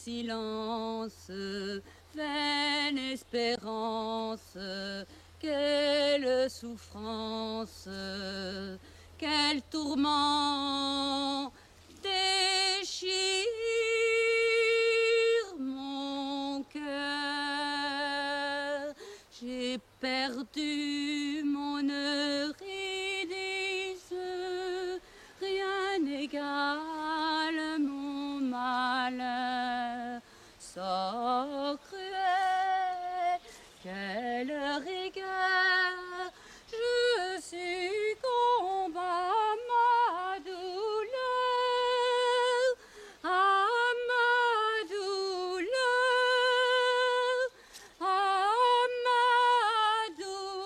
silence, vaine espérance, quelle souffrance, quel tourment déchire mon cœur. J'ai perdu mon Eurydice, rien n'égale mon malheur. Sort cruel, quelle rigueur, je succombe à ma douleur, à ma douleur, à ma douleur.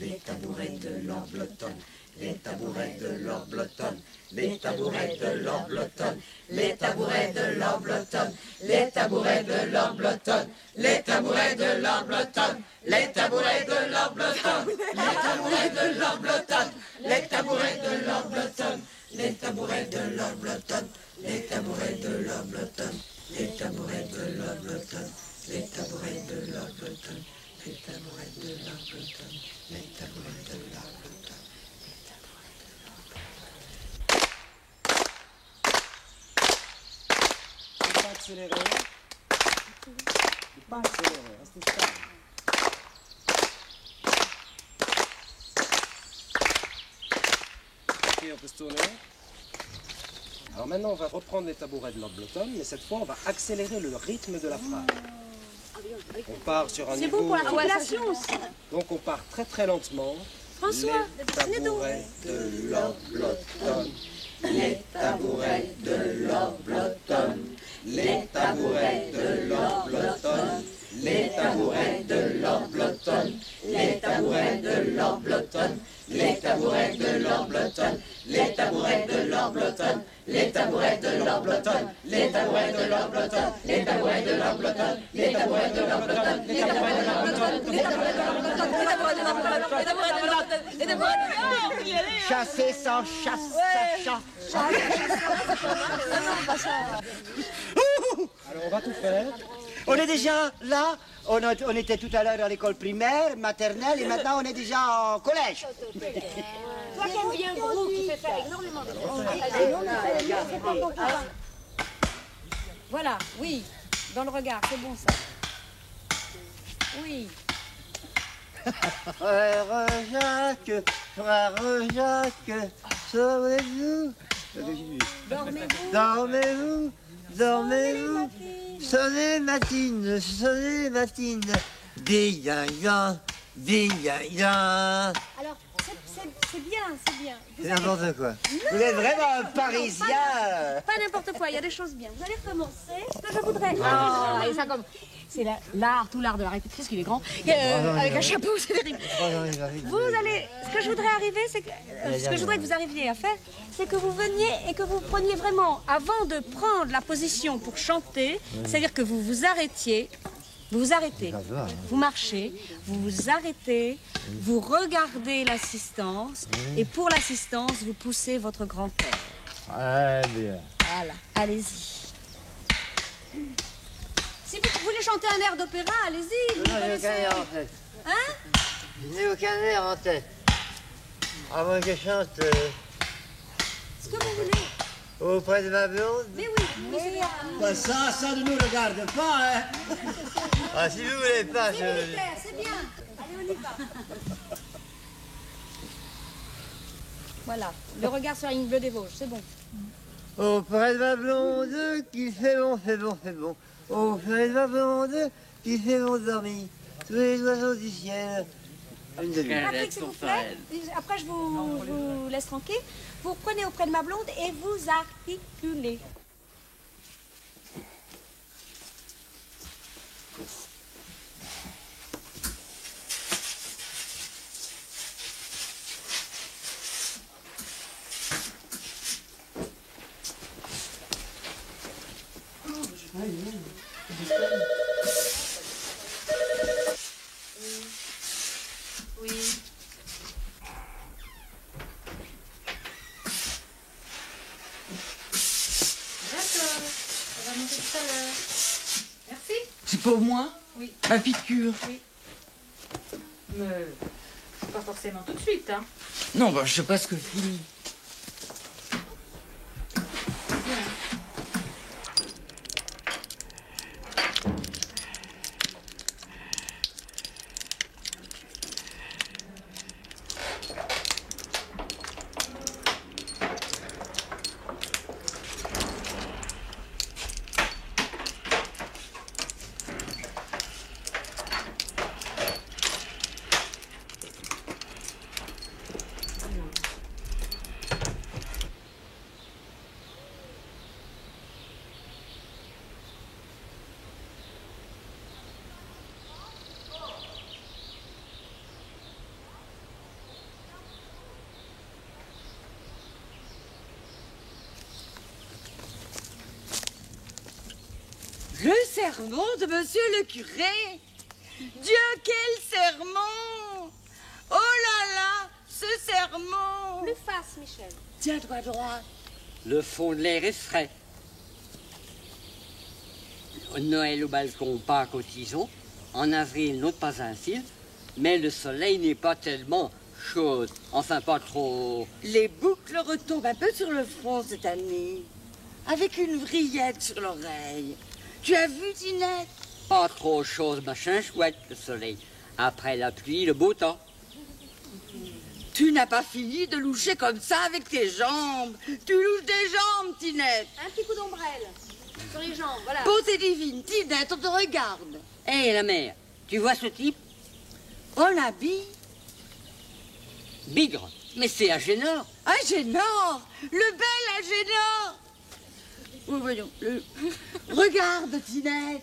Les tabourets de Lord Blotton, les tabourets de Lord Blotton, les tabourets de l'Ambleton, les tabourets de l'Ambleton, les tabourets de l'Ambleton, les tabourets de l'Ambleton, les tabourets de l'Ambleton, les tabourets de l'Ambleton, les tabourets de l'Ambleton, les tabourets de l'Ambleton, les tabourets de l'Ambleton, les tabourets de l'Ambleton, les tabourets de l'Ambleton, les tabourets de l'Ambleton, les tabourets de l'Ambleton. Pas accélérer. Pas accélérer, restez stable. Ok, on peut se tourner. Alors maintenant, on va reprendre les tabourets de l'Ambleton, mais cette fois, on va accélérer le rythme de la phrase. On part sur un niveau... C'est bon pour l'articulation aussi. Donc on part très très lentement. François, les tabourets de l'Ambleton, Les tabourets de l'Ambleton, les tabourets de l'Ambleton, les tabourets de l'Ambleton, les tabourets de l'Ambleton, les tabourets de l'Ambleton, les tabourets de l'Ambleton, les tabourets de l'Ambleton, les tabourets de l'Ambleton, les tabourets de l'Ambleton, les tabourets de l'Ambleton, les tabourets de l'Ambleton, les tabourets de l'Ambleton. Chasser sans chasse, ça chasse. Alors on va tout faire. On est déjà là. On était tout à l'heure à l'école primaire, maternelle, et maintenant on est déjà au collège. Toi qui aimes bien gros, qui fait faire énormément de Voilà, oui, dans le regard, c'est bon ça. Oui. Frère Jacques, sauvez-vous. Dormez-vous. Dormez-vous, dormez-vous. Sonnez matine, Ding-yang, ding-yang. Alors, c'est bien, c'est bien. C'est n'importe quoi. Vous êtes vraiment un Parisien. Pas n'importe quoi, il y a des choses bien. Vous allez recommencer. Ce que je voudrais. Ah, et ça comme. C'est l'art, tout l'art de la répétition, parce qu'il est grand. Avec un chapeau, c'est terrible. Vous allez. Ce que je voudrais arriver, c'est que. Ce que je voudrais que vous arriviez à faire, c'est que vous veniez et que vous preniez vraiment, avant de prendre la position pour chanter, c'est-à-dire que vous vous arrêtiez. Vous vous arrêtez, vous marchez, vous vous arrêtez, vous regardez l'assistance et pour l'assistance, vous poussez votre grand-père. Très bien. Voilà, allez-y. Si vous voulez chanter un air d'opéra, allez-y. vous Non, j'ai connaissez. aucun air en tête. Hein? Je n'ai aucun air en tête. À moins que je chante Ce que vous voulez. auprès de ma blonde. Mais oui, oui, c'est bien. Bah ça ne nous regarde pas, hein. Ah, si vous voulez pas, C'est militaire, c'est bien. Allez, on y va. Voilà, le regard sur la ligne bleue des Vosges, c'est bon. Auprès de ma blonde, qui fait bon, fait bon, fait bon. Auprès de ma blonde, qui fait bon dormir. Tous les oiseaux du ciel. Une demi. Patrick, s'il vous plaît. Après, je vous laisse tranquille. Vous prenez auprès de ma blonde et vous articulez. Oui. D'accord. On va monter tout à l'heure. Merci. C'est pour moi? Oui. Ma piqûre? Oui. Mais pas forcément tout de suite, hein. Non, bah, je sais pas ce que fini. sermon de monsieur le curé. Dieu, quel sermon! Oh là là, ce sermon! Plus face, Michel. Tiens-toi droit. Le fond de l'air est frais. Noël au balcon, Pâques au tison. En avril, n'ôte pas un cil. Mais le soleil n'est pas tellement chaud. Enfin, pas trop. Les boucles retombent un peu sur le front cette année, avec une vrillette sur l'oreille. Tu as vu, Tinette? Pas trop chose, machin chouette, le soleil. Après la pluie, le beau temps. Tu n'as pas fini de loucher comme ça avec tes jambes. Tu louches des jambes, Tinette. Un petit coup d'ombrelle sur les jambes, voilà. Beauté divine, Tinette, on te regarde. Hé, la mère, tu vois ce type? On l'habille. Bigre. Mais c'est Agénor. Agénor, le bel Agénor. Oui, voyons. Regarde, Tinette.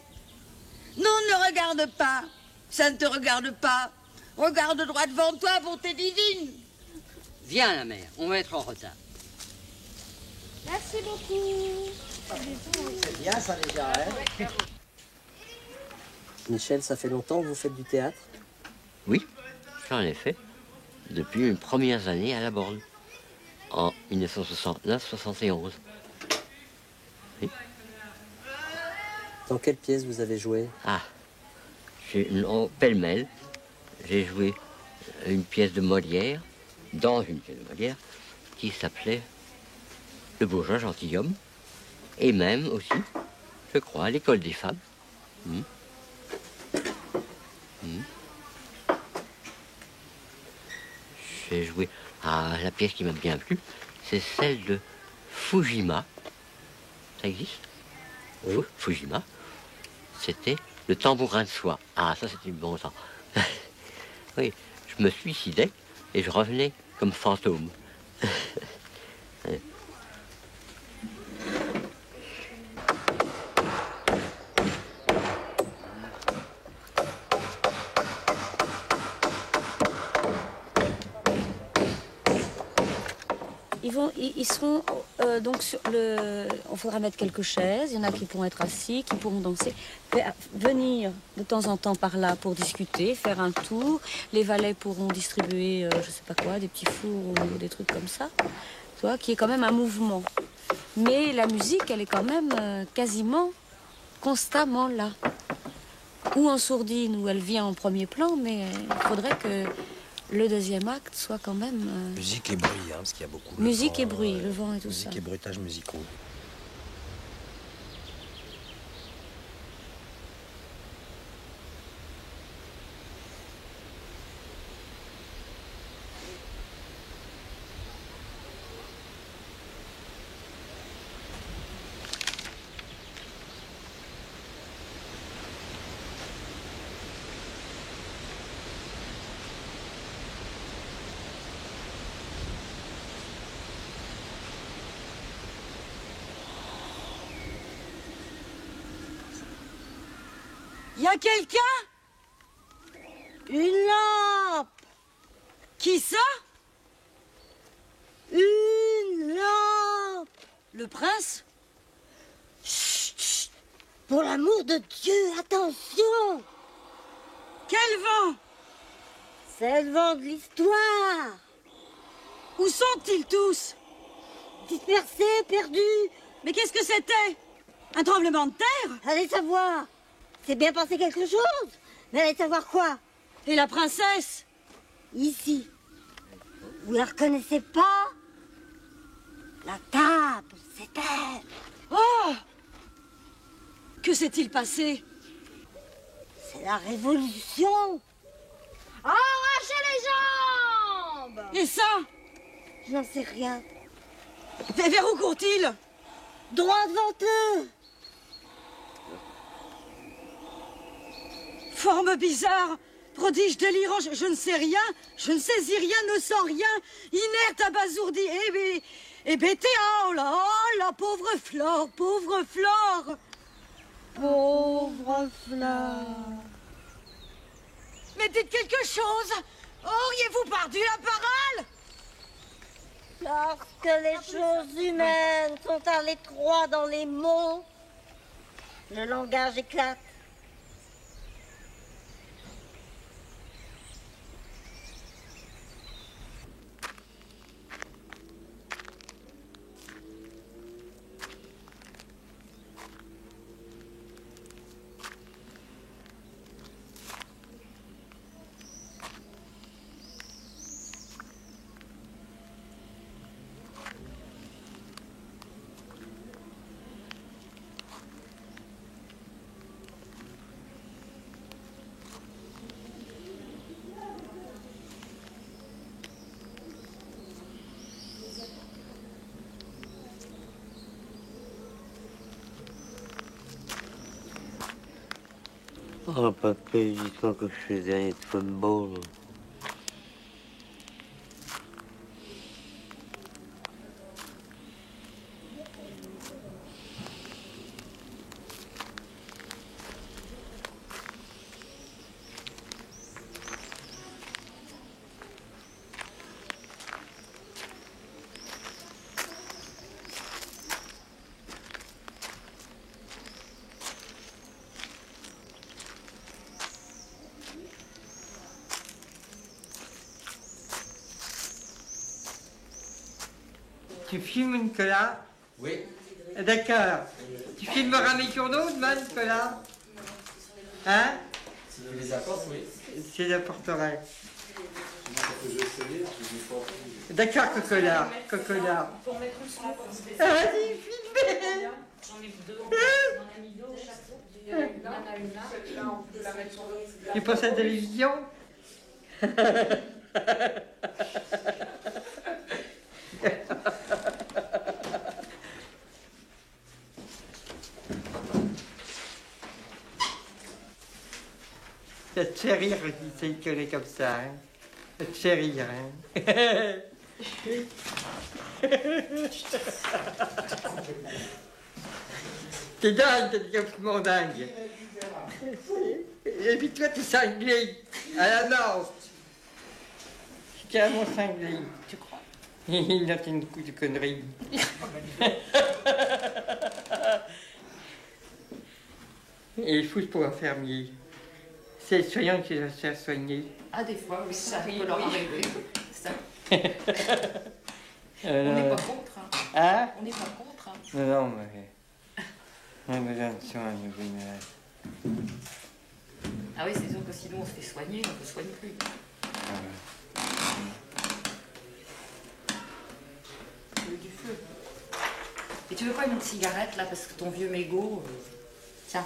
Non, ne regarde pas. Ça ne te regarde pas. Regarde droit devant toi, bonté divine. Viens, la mère, on va être en retard. Merci beaucoup. C'est bien ça déjà, hein? Michel, ça fait longtemps que vous faites du théâtre? Oui, j'en ai fait depuis mes premières années à la Borne, en 1969-71. Oui. Dans quelle pièce vous avez joué? Ah, pêle-mêle, j'ai joué une pièce de Molière, dans une pièce de Molière, qui s'appelait Le bourgeois gentilhomme, et même aussi, je crois, l'École des femmes. J'ai joué. Ah, la pièce qui m'a bien plu, c'est celle de Fujima. Ça existe? Oui. Fujima. C'était Le tambourin de soie. Ah, ça, c'était du bon temps. Oui, je me suicidais et je revenais comme fantôme. Ils seront donc sur le. Il faudra mettre quelques chaises. Il y en a qui pourront être assis, qui pourront danser. Venir de temps en temps par là pour discuter, faire un tour. Les valets pourront distribuer, je sais pas quoi, des petits fours ou des trucs comme ça. Tu vois, qui est quand même un mouvement. Mais la musique, elle est quand même quasiment constamment là. Ou en sourdine, où elle vient en premier plan, mais il faudrait que le deuxième acte soit quand même... Musique et bruit, hein, parce qu'il y a beaucoup. Musique et bruit, le vent et tout musique ça. Musique et bruitages musicaux. Y a quelqu'un? Une lampe. Qui ça? Une lampe. Le prince? Chut, chut. Pour l'amour de Dieu, attention. Quel vent? C'est le vent de l'histoire. Où sont-ils tous? Dispersés, perdus. Mais qu'est-ce que c'était? Un tremblement de terre? Allez savoir. C'est bien passé quelque chose. Mais allez savoir quoi? Et la princesse? Ici. Vous la reconnaissez pas? La table, c'est elle. Oh! Que s'est-il passé? C'est la révolution. Arrachez les jambes! Et ça? Je n'en sais rien. Vers où court-il? Droit devant eux. Forme bizarre, prodige délirant, je ne sais rien, je ne saisis rien, ne sens rien, inerte, abasourdi, et bêté, oh là, pauvre Flore, pauvre Flore. Pauvre Flore. Mais dites quelque chose, auriez-vous perdu la parole? Lorsque les choses humaines sont à l'étroit dans les mots, le langage éclate. Oh, papa, il temps que je faisais un football. Tu filmes, Nicolas? Oui. D'accord. Tu filmeras mes journaux demain, Nicolas? Hein? Si tu les apportes, oui. Je les apporterai. D'accord, Cocola. Cocola. Ah, vas-y, filmez! J'en ai deux. On en a mis deux au chapeau. Il y en a une là. Celle-là, on peut la mettre sur le. Tu penses à la télévision? Ça te fait rire quand il s'est collé comme ça, hein? Ça te fait rire, hein? T'es dingue, t'es complètement dingue. Et puis toi, t'es cinglé à la nage. C'est carrément cinglé. Tu crois? Il a fait une coup de conneries. Et il faut pour infirmier. C'est le soignant qui va se faire soigner. Ah, des fois, oui, ça peut leur arriver. Ça. On n'est pas contre. Hein. Hein? On n'est pas contre. Hein. Non, non, mais... On a besoin de soins, nous. Ah oui, c'est sûr que sinon on se fait soigner, on ne se soigne plus. Ah Tu veux du feu. Et tu veux pas une autre cigarette là, parce que ton vieux mégot... Tiens.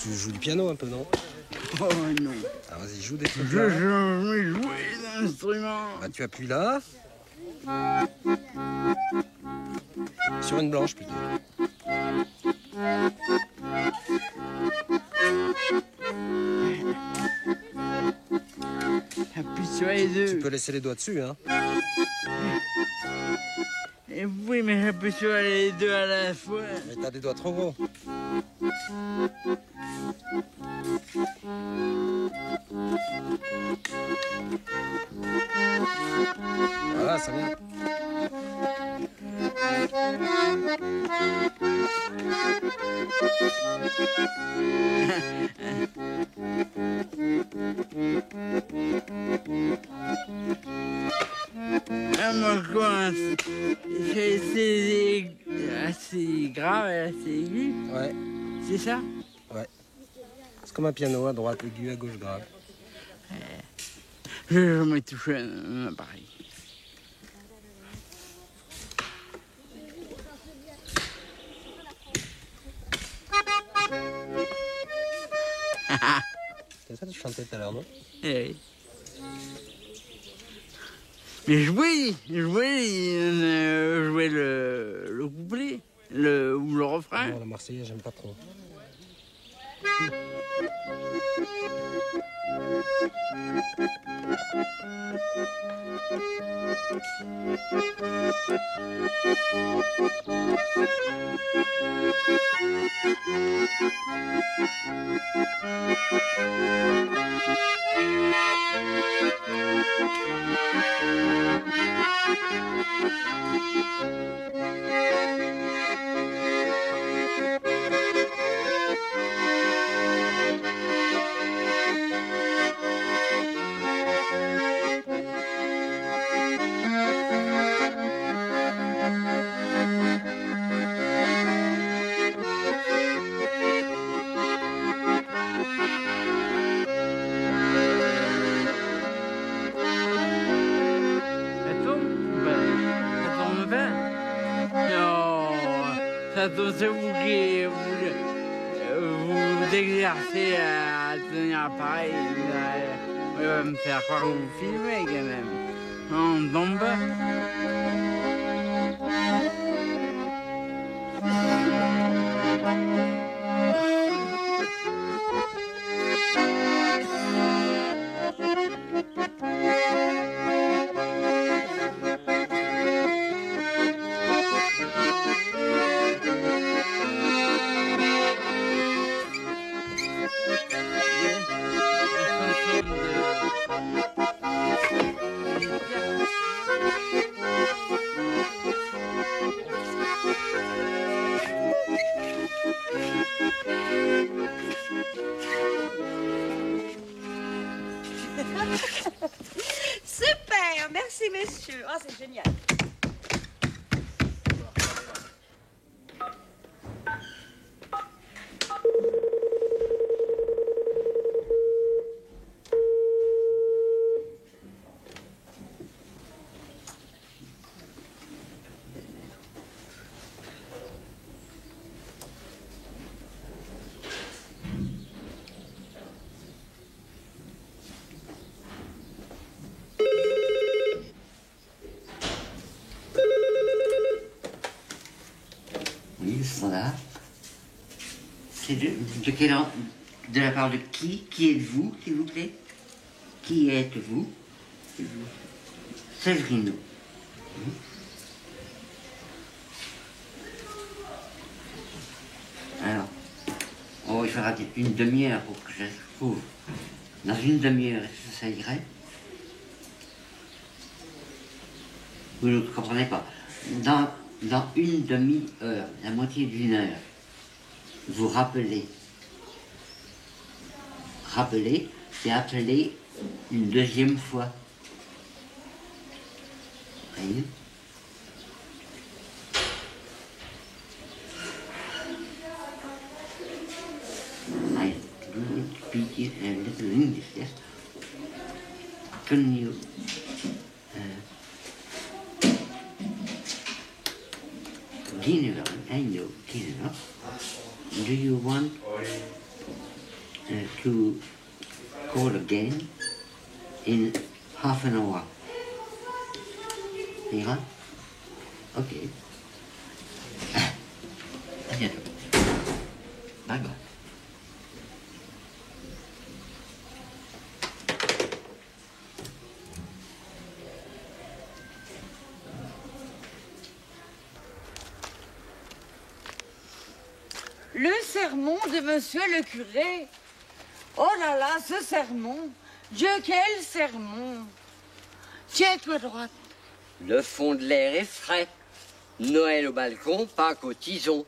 Tu joues du piano un peu, non? Oh non. Ah, vas-y, joue des trucs. Je là. jamais joué d'instrument. Bah, tu appuies là. Sur une blanche plutôt. Appuie sur les deux. Tu peux laisser les doigts dessus, hein. Et oui, mais j'appuie sur les deux à la fois. Mais t'as des doigts trop gros. Voilà, ça vient. Ah, moi, quoi, c'est assez grave et assez aigu. Ouais, C'est ça? ouais. C'est comme un piano, à droite aigu, à gauche grave. Je n'ai jamais touché un appareil. C'est ça que tu chantais tout à l'heure, non? Eh oui. Mais jouer le couplet, ou le refrain. Non, la Marseillaise, j'aime pas trop. façon, c'est vous qui vous exercez à tenir pareil. Il va me faire croire que vous filmez quand même. On ne tombe pas. Super, merci messieurs. Oh, c'est génial. Oui, le standard. C'est de la part de qui? Qui êtes-vous, s'il vous plaît? Qui êtes-vous? Severino. Alors, oh, il faudra peut-être une demi-heure pour que je la trouve. Dans une demi-heure, est-ce que ça irait? Vous ne comprenez pas. Dans une demi-heure, la moitié d'une heure, vous rappelez. Rappeler, c'est appeler une deuxième fois. Voyez? I speak a little English, yes? Can you dinner, I know dinner. Do you want to call again in half an hour? Yeah? Okay. À bientôt. Bye bye. Le sermon de monsieur le curé. Oh là là, ce sermon. Dieu, quel sermon. Tiens-toi droite. Le fond de l'air est frais. Noël au balcon, Pâques au tison.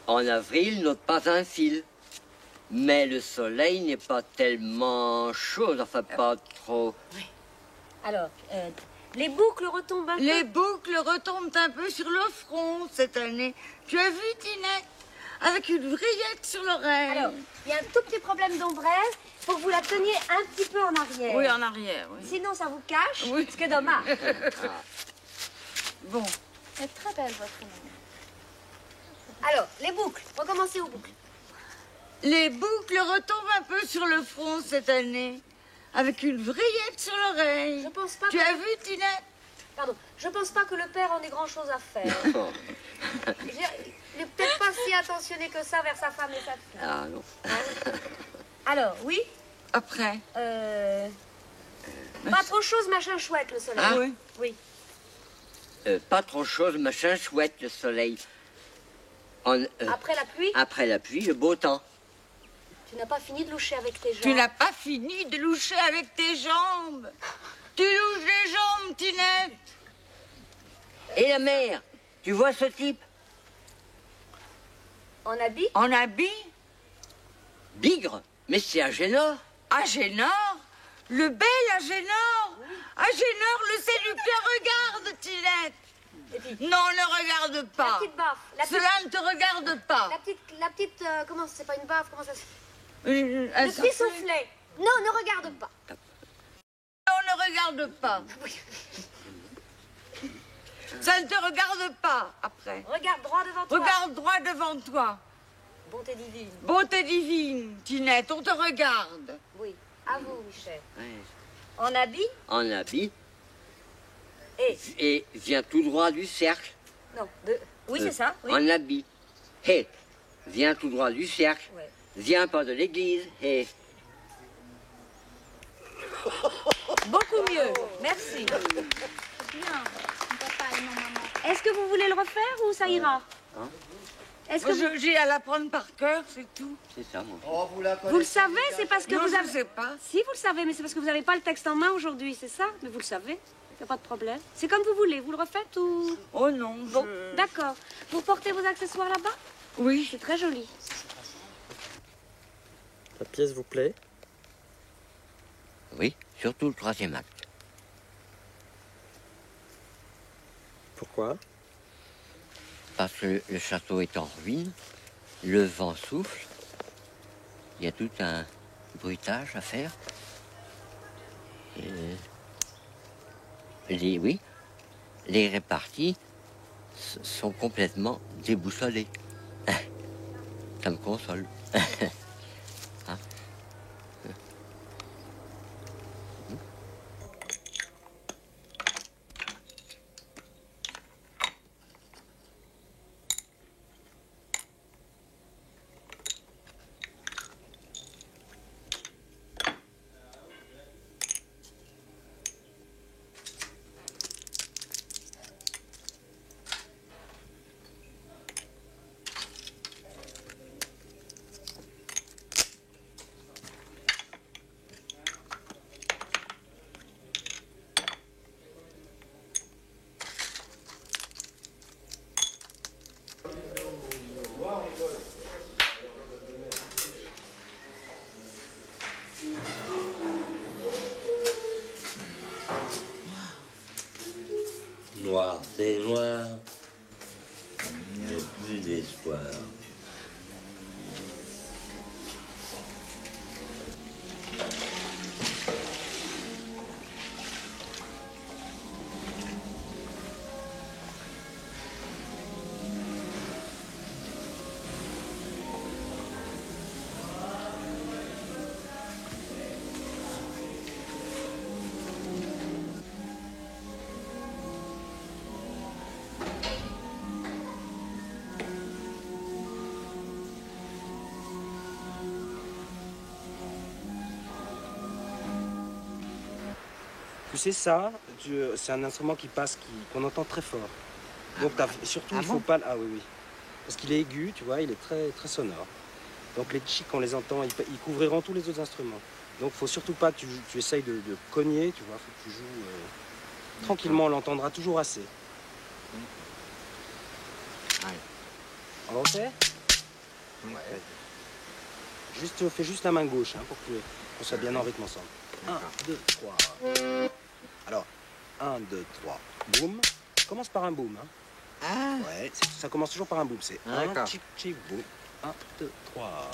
En avril, n'ôte pas un fil. Mais le soleil n'est pas tellement chaud, enfin pas trop. Oui. Alors, les boucles retombent un peu. Les boucles retombent un peu sur le front cette année. Tu as vu, Tinette? Avec une vrillette sur l'oreille. Alors, il y a un tout petit problème d'ombrelle. Il faut que vous la teniez un petit peu en arrière. Oui, en arrière, oui. Sinon, ça vous cache. Oui. Ce qui est dommage. Bon. C'est très belle, votre maman. Alors, les boucles. Recommencez aux boucles. Les boucles retombent un peu sur le front cette année. Avec une vrillette sur l'oreille. Je pense pas Tu as vu, Tinette? Pardon, je pense pas que le père en ait grand-chose à faire. Il n'est peut-être pas si attentionné que ça vers sa femme et sa fille. Ah non. Hein? Alors, oui. Après. Pas trop chose, machin chouette, le soleil. Ah oui. Oui. Pas trop chose, machin chouette, le soleil. Après la pluie. Après la pluie, le beau temps. Tu n'as pas fini de loucher avec tes jambes. Tu n'as pas fini de loucher avec tes jambes. Tu louches les jambes, Tinette. Et la mère, tu vois ce type? En habit? En habit? Bigre, mais c'est Agénor. Agénor? Le bel Agénor? Agénor, le séducteur, regarde, Tinette. Non, ne regarde pas. La petite baffe. Cela ne te regarde pas. La petite, comment c'est pas une baffe, comment ça se... Le petit soufflet. Non, ne regarde pas. Non, ne regarde pas. Ça ne te regarde pas, après. Regarde droit devant toi. Regarde droit devant toi. Bonté divine. Bonté divine, Tinette, on te regarde. Oui, à vous, Michel. Ouais. En habit En habit. et... Et viens tout droit du cercle. Non, de... Oui, c'est ça, oui. En habit. Hé, viens tout droit du cercle. Ouais. Viens pas de l'église. Hé. Beaucoup mieux, merci. Bien, papa et non maman. Est-ce que vous voulez le refaire ou ça ira? Hein? Est-ce que vous... J'ai à l'apprendre par cœur, c'est tout. C'est ça, mon Oh, vous la Vous le savez, c'est parce que Non, vous je avez... ne sais pas. Si, vous le savez, mais c'est parce que vous n'avez pas le texte en main aujourd'hui, c'est ça? Mais vous le savez, il n'y a pas de problème. C'est comme vous voulez, vous le refaites ou... Oh non, Bon, d'accord. Vous portez vos accessoires là-bas? Oui. C'est très joli. La pièce vous plaît? Oui, surtout le troisième acte. Pourquoi? Parce que le château est en ruine, le vent souffle, il y a tout un bruitage à faire. Les répartis sont complètement déboussolés. Ça me console. Hein? Noir, c'est noir, il n'y a plus d'espoir. Tu sais ça, c'est un instrument qui passe, qu'on entend très fort. Donc surtout il faut pas... Ah oui, oui. Parce qu'il est aigu, tu vois, il est très, très sonore. Donc les chics, on les entend, ils couvriront tous les autres instruments. Donc il faut surtout pas que tu essayes de cogner, tu vois, faut que tu joues tranquillement, on l'entendra toujours assez. On refait? Ouais. Fais juste la main gauche, hein, pour qu'on soit bien en rythme ensemble. 1, 2, 3. Alors, 1, 2, 3. Boum. Commence par un boum. Hein. Ah. Ouais, ça commence toujours par un boum. C'est 1, chic, chic, boum. 1, 2, 3.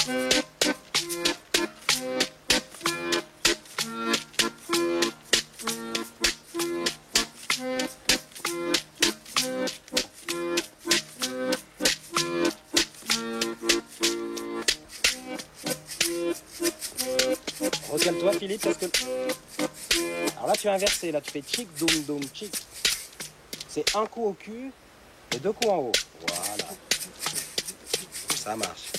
Recale-toi, Philippe, parce que... Alors là, tu as inversé. Là, tu fais chic, doum, doum, chic. C'est un coup au cul et 2 coups en haut. Voilà. Ça marche.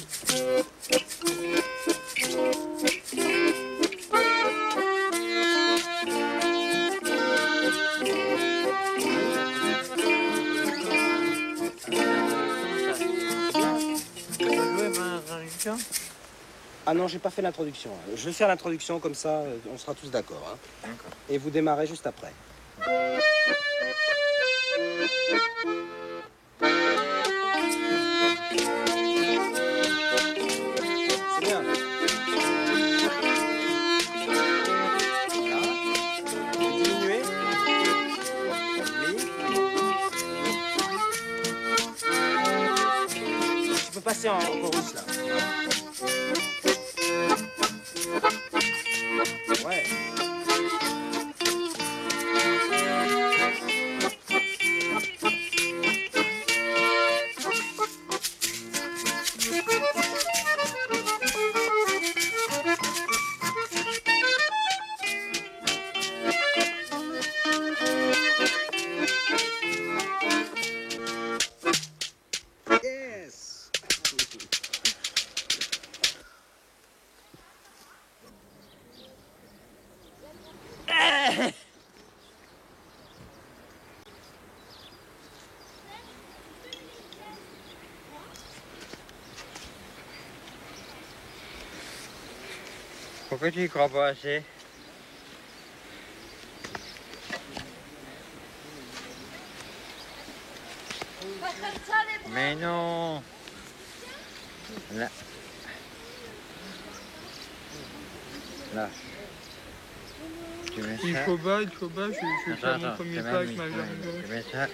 Ah non, j'ai pas fait l'introduction. Je vais faire l'introduction, comme ça, on sera tous d'accord. Hein. D'accord. Et vous démarrez juste après. C'est bien. Voilà. Diminuez. Tu peux passer en chorus, là. Ouais. Pourquoi tu y crois pas assez? Mais non. Là. Là. Tu mets ça. Il faut pas, je vais faire mon premier pas avec ma jambe gauche. Tu mets ça.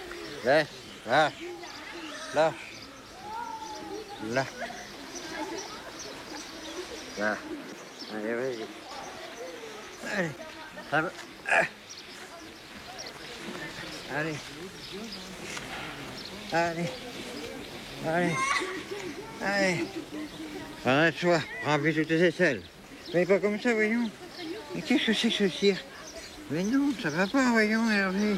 Laisse, lâche. Lâche. Là. Là. Allez, vas-y. Allez. Ça va. Allez. Allez. Allez. Allez. Arrête-toi. Remplis toutes tes aisselles. Mais pas comme ça, voyons. Mais qu'est-ce que c'est que ce cirque? Mais non, ça va pas, voyons, Hervé.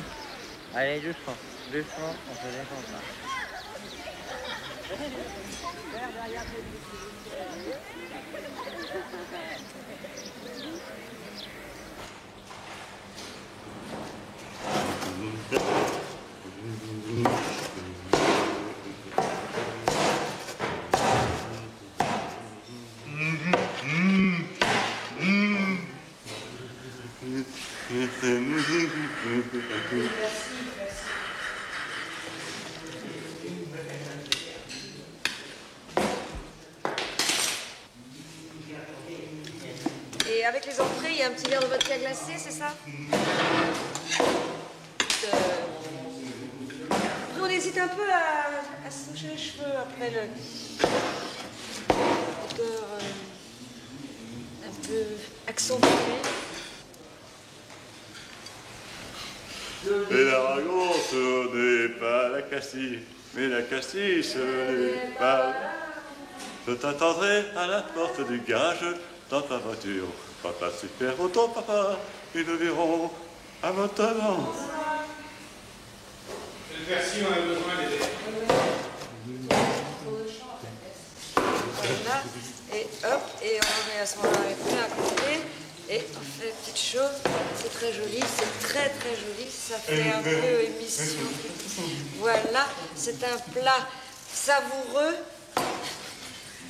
Allez, doucement. Doucement, on se défend pas. Et avec les entrées, il y a un petit verre de vodka glacé, c'est ça? Après, on hésite un peu à se toucher les cheveux après le odeur un peu accentuée. Et la raconte n'est pas la Castille, mais la Castille ce n'est pas. Je t'attendrai à la porte du garage dans ta voiture. Papa super auto, papa, et nous verrons à maintenant. Merci, on a besoin d'aider. Voilà, et hop, et on met à ce moment-là les plats à côté, et on fait une petite chose, c'est très joli, c'est très très joli, ça fait un peu émission. Voilà, c'est un plat savoureux,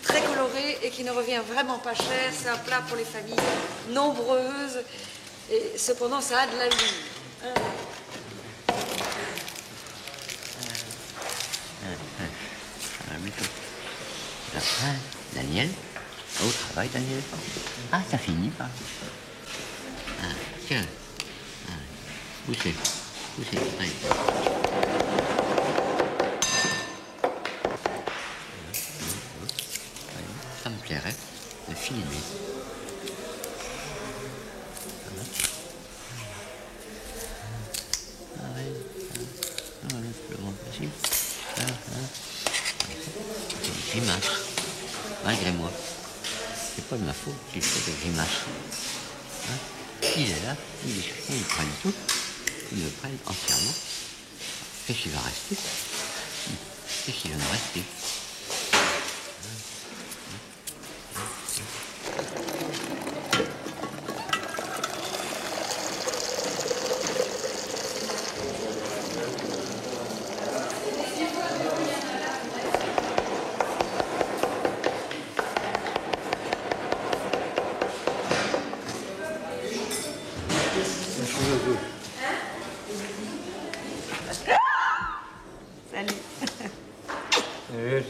très coloré et qui ne revient vraiment pas cher. C'est un plat pour les familles nombreuses et cependant ça a de la vie. Daniel, au travail, Daniel. Ah, ça finit pas. Ah, tiens. Ah, poussez. Poussez. Allez. Ça me plairait de filmer. Ah ouais. Ah ouais, le moins possible. C'est une grimace. Malgré moi. C'est pas de ma faute si je fais des grimaces. Hein? Il est là, ils prennent tout, ils me prennent entièrement. Qu'est-ce qu'il va rester? Qu'est-ce qu'il va me rester?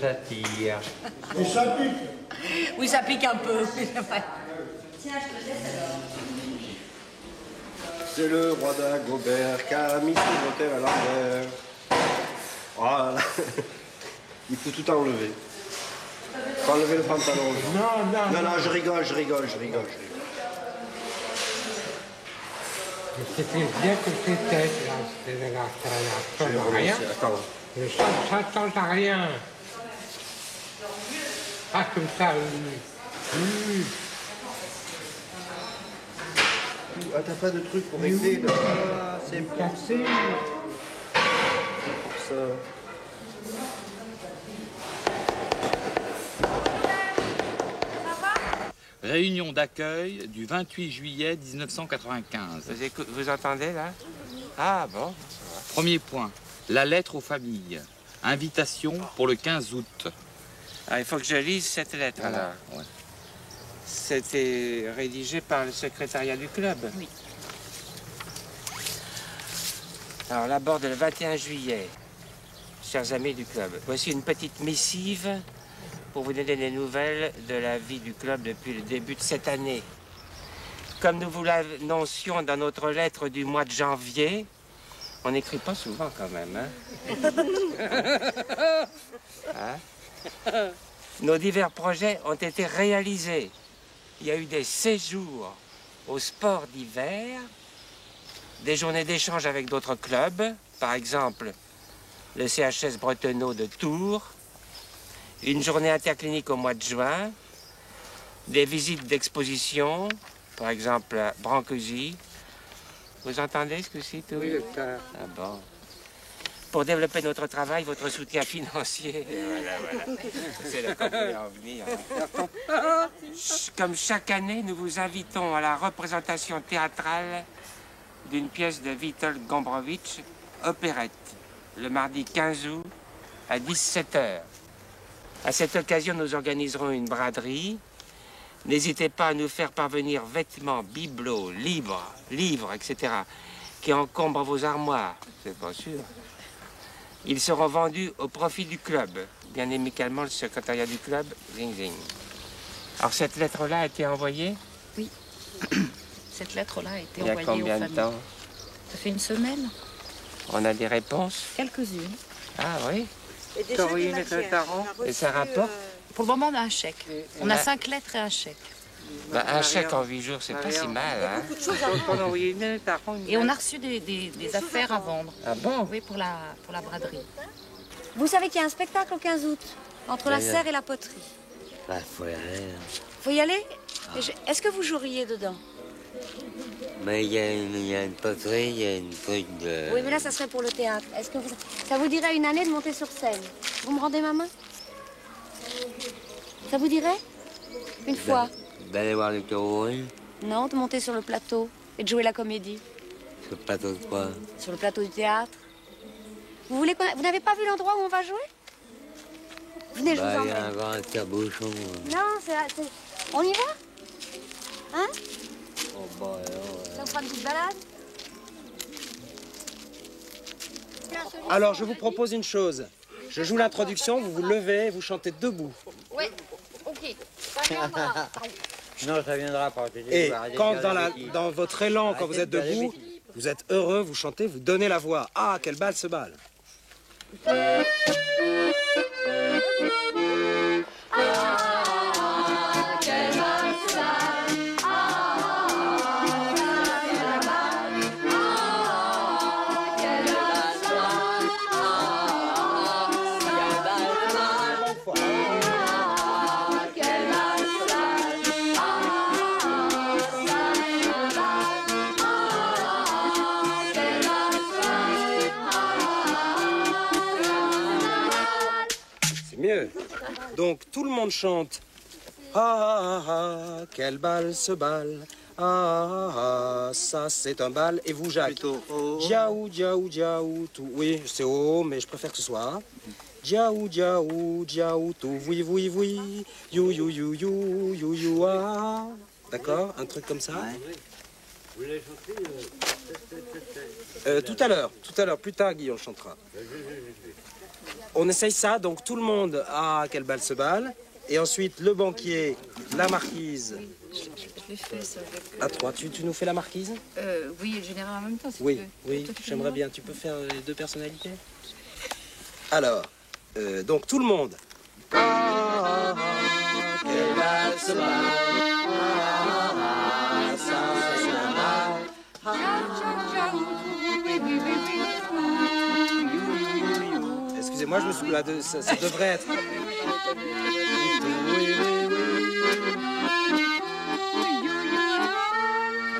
Ça tire. Et ça pique. Oui, ça pique un peu. Tiens, je te laisse alors. C'est le roi d'Agobert qui a mis son hôtel à l'envers. Voilà. Il faut tout enlever. Faut enlever le pantalon. Non, je rigole. C'était bien que c'était là, c'était de la création, rien. Mais ça ne change à rien. Pas comme ça. Ah, t'as pas de truc pour régler là. Ah, c'est cassé. Ça. Réunion d'accueil du 28 juillet 1995. Vous entendez là? Ah bon. Premier point, la lettre aux familles. Invitation pour le 15 août. Ah, il faut que je lise cette lettre alors. Ouais. C'était rédigé par le secrétariat du club. Oui. Alors, l'aborde le 21 juillet. Chers amis du club, voici une petite missive pour vous donner des nouvelles de la vie du club depuis le début de cette année. Comme nous vous l'annoncions dans notre lettre du mois de janvier, on n'écrit pas souvent quand même, hein? Nos divers projets ont été réalisés. Il y a eu des séjours au sport d'hiver, des journées d'échange avec d'autres clubs, par exemple le CHS Bretonneau de Tours, une journée interclinique au mois de juin, des visites d'exposition, par exemple à Brancusi. Vous entendez ce que c'est tout? Oui, docteur. Ah bon. Pour développer notre travail, votre soutien financier. Voilà. C'est là qu'on voulait en venir. Comme chaque année, nous vous invitons à la représentation théâtrale d'une pièce de Witold Gombrowicz, Opérette, le mardi 15 août à 17h. À cette occasion, nous organiserons une braderie. N'hésitez pas à nous faire parvenir vêtements, bibelots, livres, etc., qui encombrent vos armoires. C'est pas sûr. Ils seront vendus au profit du club. Bien amicalement, le secrétariat du club, zing zing. Alors, cette lettre-là a été envoyée? Oui. Cette lettre-là a été Il y a envoyée aux combien de familles. temps? Ça fait une semaine. On a des réponses? Quelques-unes. Ah oui? Et déjà des matières. Et ça rapporte? Pour le moment, on a un chèque. On a Bah- 5 lettres et un chèque. Bah, un chèque en 8 jours, c'est pas si mal, hein? Et on a reçu des affaires à vendre. Ah bon? Oui, pour la braderie. Vous savez qu'il y a un spectacle au 15 août, entre la Oui, oui. serre et la poterie. Bah, faut y aller. Faut y aller? Est-ce que vous joueriez dedans? Mais il y a une poterie, il y a une truc de... Oui, mais là, ça serait pour le théâtre. Est-ce que ça vous dirait une année de monter sur scène? Vous me rendez ma main? Ça vous dirait? Une fois? D'aller voir le Carouet, Non, de monter sur le plateau et de jouer la comédie. sur le plateau de quoi? Sur le plateau du théâtre. Vous n'avez pas vu l'endroit où on va jouer? Venez, je Bah, vous il y a un emmène. grand tire-bouchon. Non, on y va? Hein? Oh, bah, alors, Ça vous fera une petite balade? Alors, je vous propose une chose. Je joue l'introduction, vous vous levez et vous chantez debout. Oui, ok. Non, ça viendra pas. Et quand dans votre élan, quand vous êtes debout, vous êtes heureux, vous chantez, vous donnez la voix. Ah, quelle balle, ce bal. Mieux. Donc tout le monde chante. Ah ah ah, quel bal ce bal. Ah ah ah, ça c'est un bal. Et vous, Jacques? Diaou, diaou, diaou, tout. Oui, c'est haut, mais je préfère que ce soit. Diaou, diaou, diaou, tout. Oui, oui, oui. You, you, you, you, you, you, ah. D'accord? Un truc comme ça. Tout à l'heure, plus tard, Guillaume chantera. On essaye ça, donc tout le monde a quel bal ce bal. Et ensuite, le banquier, la marquise. Je l'ai fait, ça. À trois, tu nous fais la marquise? Oui, général en même temps, si Oui, tu veux. oui, Toi, tu fais j'aimerais moi bien. Tu peux faire les deux personnalités? Alors, donc tout le monde. Ah, quel bal ce bal. Ah, ça c'est un bal. Excusez-moi, je me suis là, ça devrait être.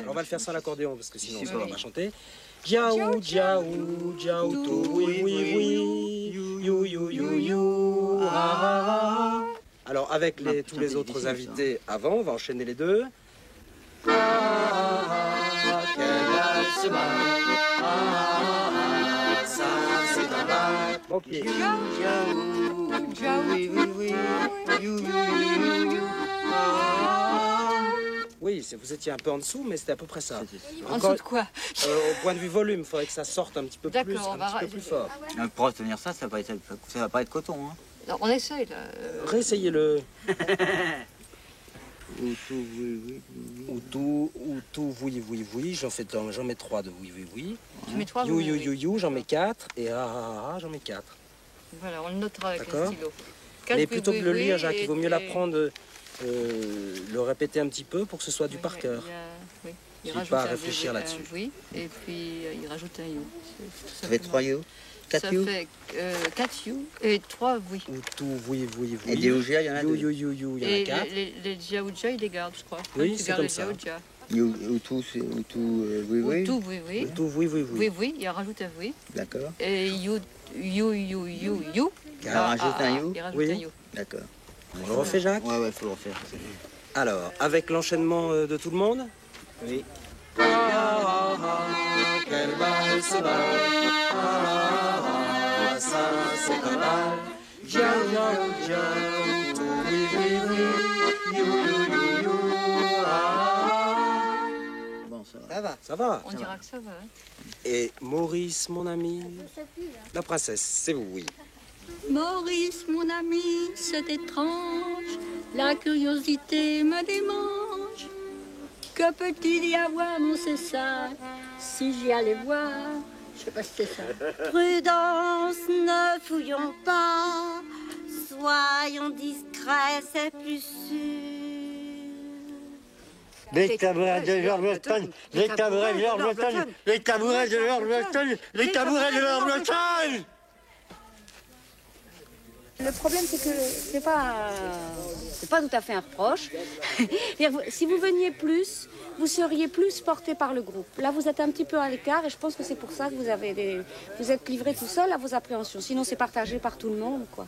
Alors on va le faire sans l'accordéon parce que sinon on ne va pas chanter. Diaou, diaou, diaou, tout, oui, oui, oui. You, you, you, you. Ah, ah, ah. Alors Alors, avec tous les autres invités avant, on va enchaîner les deux. Ah, quelle valse balle. Ah, ça c'est un bal. Ok. Oui, vous étiez un peu en dessous, mais c'était à peu près ça. En dessous de quoi? Au point de vue volume, il faudrait que ça sorte un petit peu plus, plus fort. Pour obtenir ça, ça va pas être coton. Hein. Non, on essaye là. Réessayez-le. Ou tout, oui, j'en mets 3 de oui. Tu mets 3 you, j'en mets 4, et j'en mets 4. Voilà, on le notera avec le stylo. Mais plutôt que de le lire, Jacques, il vaut mieux l'apprendre, le répéter un petit peu pour que ce soit du par cœur. Oui. Il ne faut pas réfléchir là-dessus. Oui, et puis il rajoute un you. Ça fait 3 you? 4 you? Ça fait 4 you et 3 oui. Ou tout, oui. Et des ouja, il y en a 2. You, il y en a 4. Et les djaouja, il les garde, je crois. Oui, c'est comme ça. Ou tout, oui. Ou tout, oui. Ou tout, oui. Oui, il rajoute un oui. D'accord. Et you. Il rajoute un you? Il rajoute un you. D'accord. On le refait, Jacques? Ouais, il faut le refaire. Alors, avec l'enchaînement de tout le monde? Oui. Quelle valse balle. Ça c'est un bal. Oui, you. Bon, Ça va. On dira que ça va. Et Maurice, mon ami? La princesse, c'est vous, oui. Maurice, mon ami, c'est étrange, la curiosité me démange. Que peut-il y avoir, non c'est ça, si j'y allais voir, je sais pas si c'est ça. Prudence, ne fouillons pas, soyons discrets, c'est plus sûr. Les tabourets de Lord Breton, les tabourets de Lord Breton, les tabourets de Lord Breton, les tabourets de Lord Breton. Le problème, c'est que c'est pas tout à fait un reproche. Si vous veniez plus, vous seriez plus porté par le groupe. Là, vous êtes un petit peu à l'écart et je pense que c'est pour ça que vous êtes livré tout seul à vos appréhensions. Sinon, c'est partagé par tout le monde, quoi.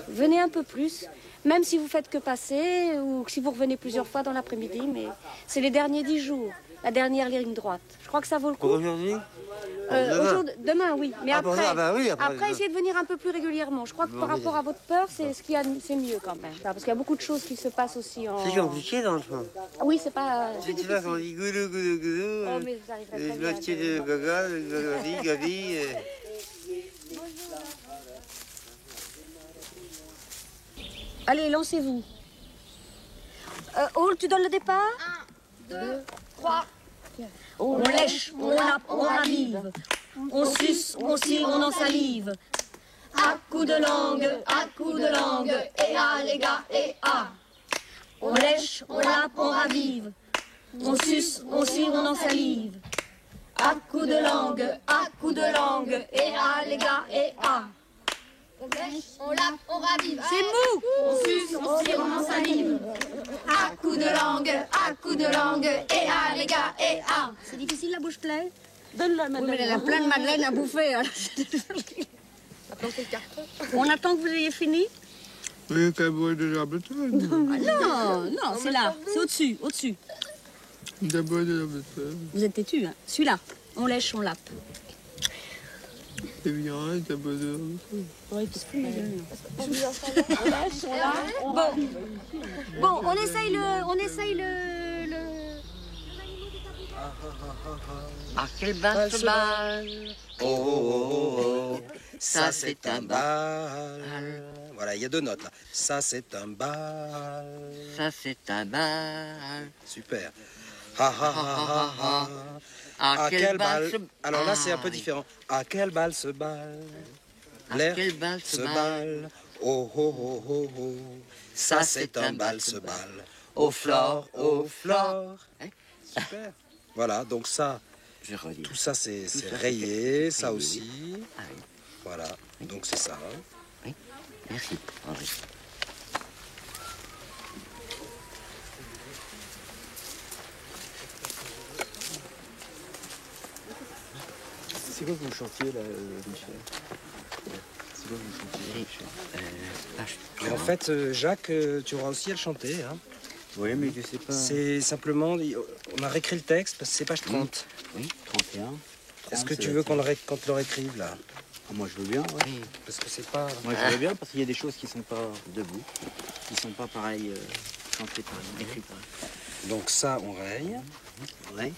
Venez un peu plus, même si vous faites que passer ou si vous revenez plusieurs fois dans l'après-midi, mais c'est les derniers 10 jours, la dernière ligne droite. Je crois que ça vaut le coup. Aujourd'hui? Demain, oui. Mais après, après, essayez de venir un peu plus régulièrement. Je crois que par rapport à votre peur, c'est mieux quand même. Parce qu'il y a beaucoup de choses qui se passent aussi en... C'est compliqué dans le fond. Oui, c'est pas... Tu sais pas comment on dit goulou. Oh, mais vous arriverez très bien. Moitié de gaga, gabi. Allez, lancez-vous. Hall, tu donnes le départ? 1, 2, 3... On lèche, on lappe, on ravive. On suce, on cire, on en salive. À coups de langue, et à les gars, et à. On lèche, on lappe, on ravive. On suce, on cire, on en salive. À coups de langue, et à les gars, et à. On lèche, on lappe, on ravive. C'est mou! On suce, on cire, on en salive. À coups de langue, et à les gars, et à. C'est difficile la bouche pleine? Donne-la, madeleine. Oui, mais elle a plein de madeleine à bouffer. On attend que vous ayez fini? Oui, tabouret de Lord Breton. Non, c'est là. C'est au-dessus. Tabouret de Lord Breton. Vous êtes têtu, hein? Celui-là. On lèche, on lappe. C'est bien, tabouret de Lord Breton. Ouais, il se fout ma gueule. Bon, on essaye le... Ah, quelle valse balle. Oh, ça c'est un bal. Voilà, il y a 2 notes là. Ça c'est un bal. Ça c'est un bal. Super. Ah, quelle balle. Alors là, c'est un peu différent. À quelle balle se balle? L'air se balle. Oh. Ça c'est un bal se balle. Au flore. Super. Voilà, donc ça, tout ça c'est rayé, ça aussi. Voilà, donc c'est ça. Oui, merci, André. C'est quoi que vous chantiez là, Michel? Mais en fait, Jacques, tu auras aussi à le chanter. Hein. Oui, mais je sais pas. C'est simplement, on a réécrit le texte parce que c'est page 30. Oui, 31. Est-ce que tu veux qu'on le réécrive là? Moi je veux bien, oui. Parce que c'est pas... Moi je veux bien parce qu'il y a des choses qui sont pas debout, qui sont pas pareilles, chantées pareil, écrites pareil. Donc ça, on raye. Ouais.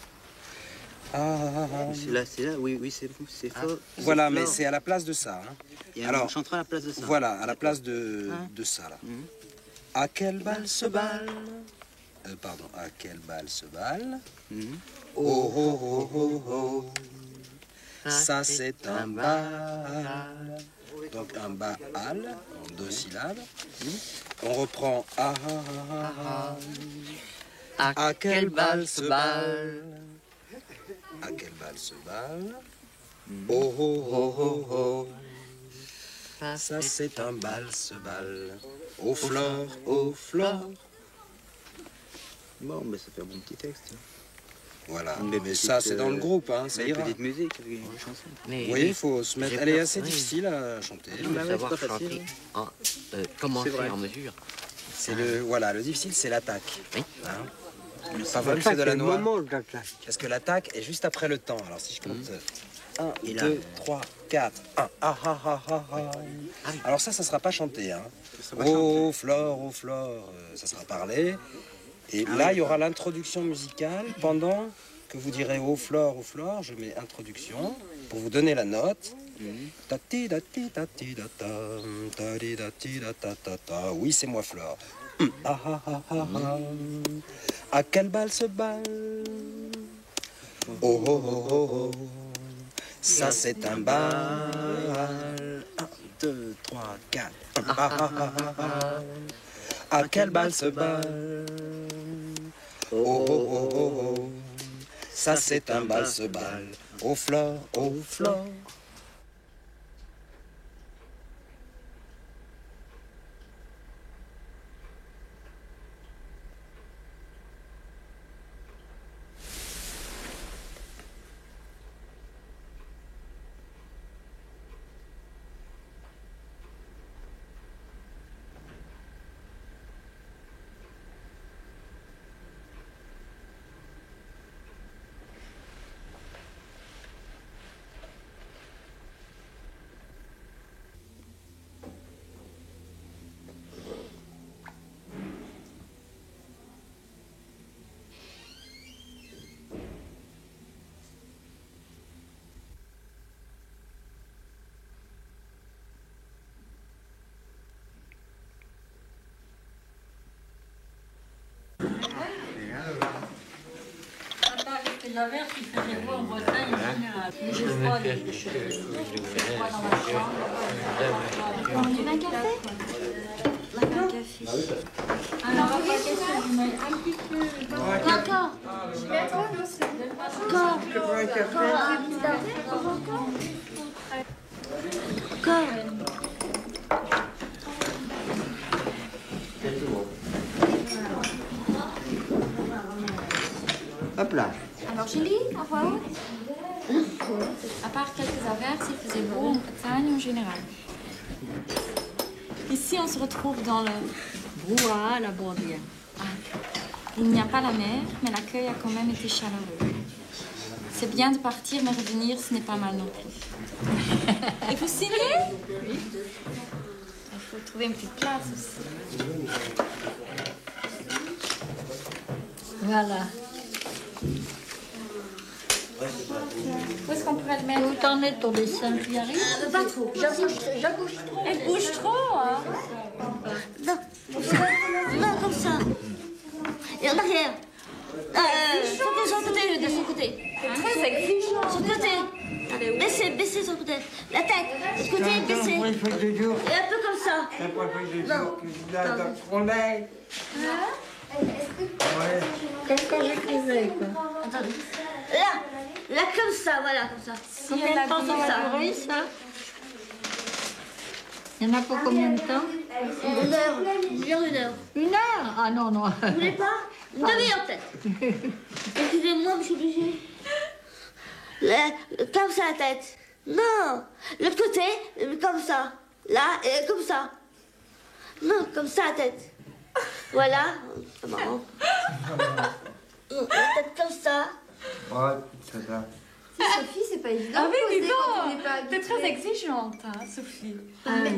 C'est là, oui, c'est faux. Voilà, mais c'est à la place de ça. Hein. Et alors, on chantera à la place de ça. Voilà, à la place de ça là. À quelle balle se balle? Pardon, à quelle balle se balle? Oh oh oh oh oh. Ça c'est un bal. Donc un bal en 2 syllabes. On reprend ah ah ah ah. À quelle balle se balle? À quelle balle se balle? Oh oh oh oh oh. Ça c'est un bal se balle. Au flore, au flore. Bon, mais ça fait un bon petit texte. Voilà, mais ça c'est dans le groupe, hein, ça ira. Une petite musique, une chanson. Oui, il faut se mettre... Elle est assez difficile à chanter. Il faut savoir chanter en... commencer en mesure. C'est voilà, le difficile c'est l'attaque. Oui. Hein. Pas mal, c'est de la noix. Parce que l'attaque est juste après le temps. Alors si je compte 1, 2, 3, 4, 1, ah ah ah ah ah. Alors ça sera pas chanté. Hein. Oh flore, ça sera parlé. Et là, il y aura l'introduction musicale pendant que vous direz oh flore, je mets introduction pour vous donner la note. Oui, c'est moi Flore. Ah ah ah ah ah. À quelle balle se balle? Oh oh oh oh oh. Ça c'est un bal. 1, 2, 3, 4. Ah ah ah ah ah. À quelle balle se balle? Oh oh oh oh oh. Ça c'est un bal se balle. Oh flore, oh flore. L'averse, il faisait beau en Bretagne en général. Mais j'ai froid les cheveux. J'ai froid dans ma chambre. Tu veux un café? Un café. Alors, on va pas question, je mets un petit peu. Encore. Je mets trop aussi. Encore. Je prends un café. Encore. Hop là. Alors Julie, à voix haute. À part quelques averses, il faisait beau en Bretagne en général. Ici, on se retrouve dans le brouhaha, la Bordière. Il n'y a pas la mer, mais l'accueil a quand même été chaleureux. C'est bien de partir, mais revenir, ce n'est pas mal non plus. Et vous signez? Oui. Il faut trouver une petite place aussi. Voilà. Où est-ce qu'on pourrait le mettre? Où t'en es ton dessin qui arrive? Pas trop. J'accouche trop. Elle bouge trop, hein? Non, non, comme ça. Et en arrière. Sur le côté, de son côté. Très exigeant. Sur le côté. Baissez sur le côté. La tête, de ce côté, baissez. Et un peu comme ça. Non. Comme quand j'écrivais, quoi. Attendez. Là, comme ça, voilà, comme ça. Combien de temps ça va durer, ça? Il y en a pour combien de temps? 1 heure. 1 heure. 1 heure? Ah non, non. Vous voulez pas? Une demi-heure peut-être. Excusez-moi, je suis obligée. Comme ça la tête. Non. L'autre côté, comme ça. Là, et comme ça. Non, comme ça, la tête. Voilà. C'est marrant. Non, la tête comme ça. Ouais, c'est ça. Sophie, c'est pas évident. Ah oui, de dis poser quand on n'est donc. pas T'es habitué. très exigeante, hein, Sophie.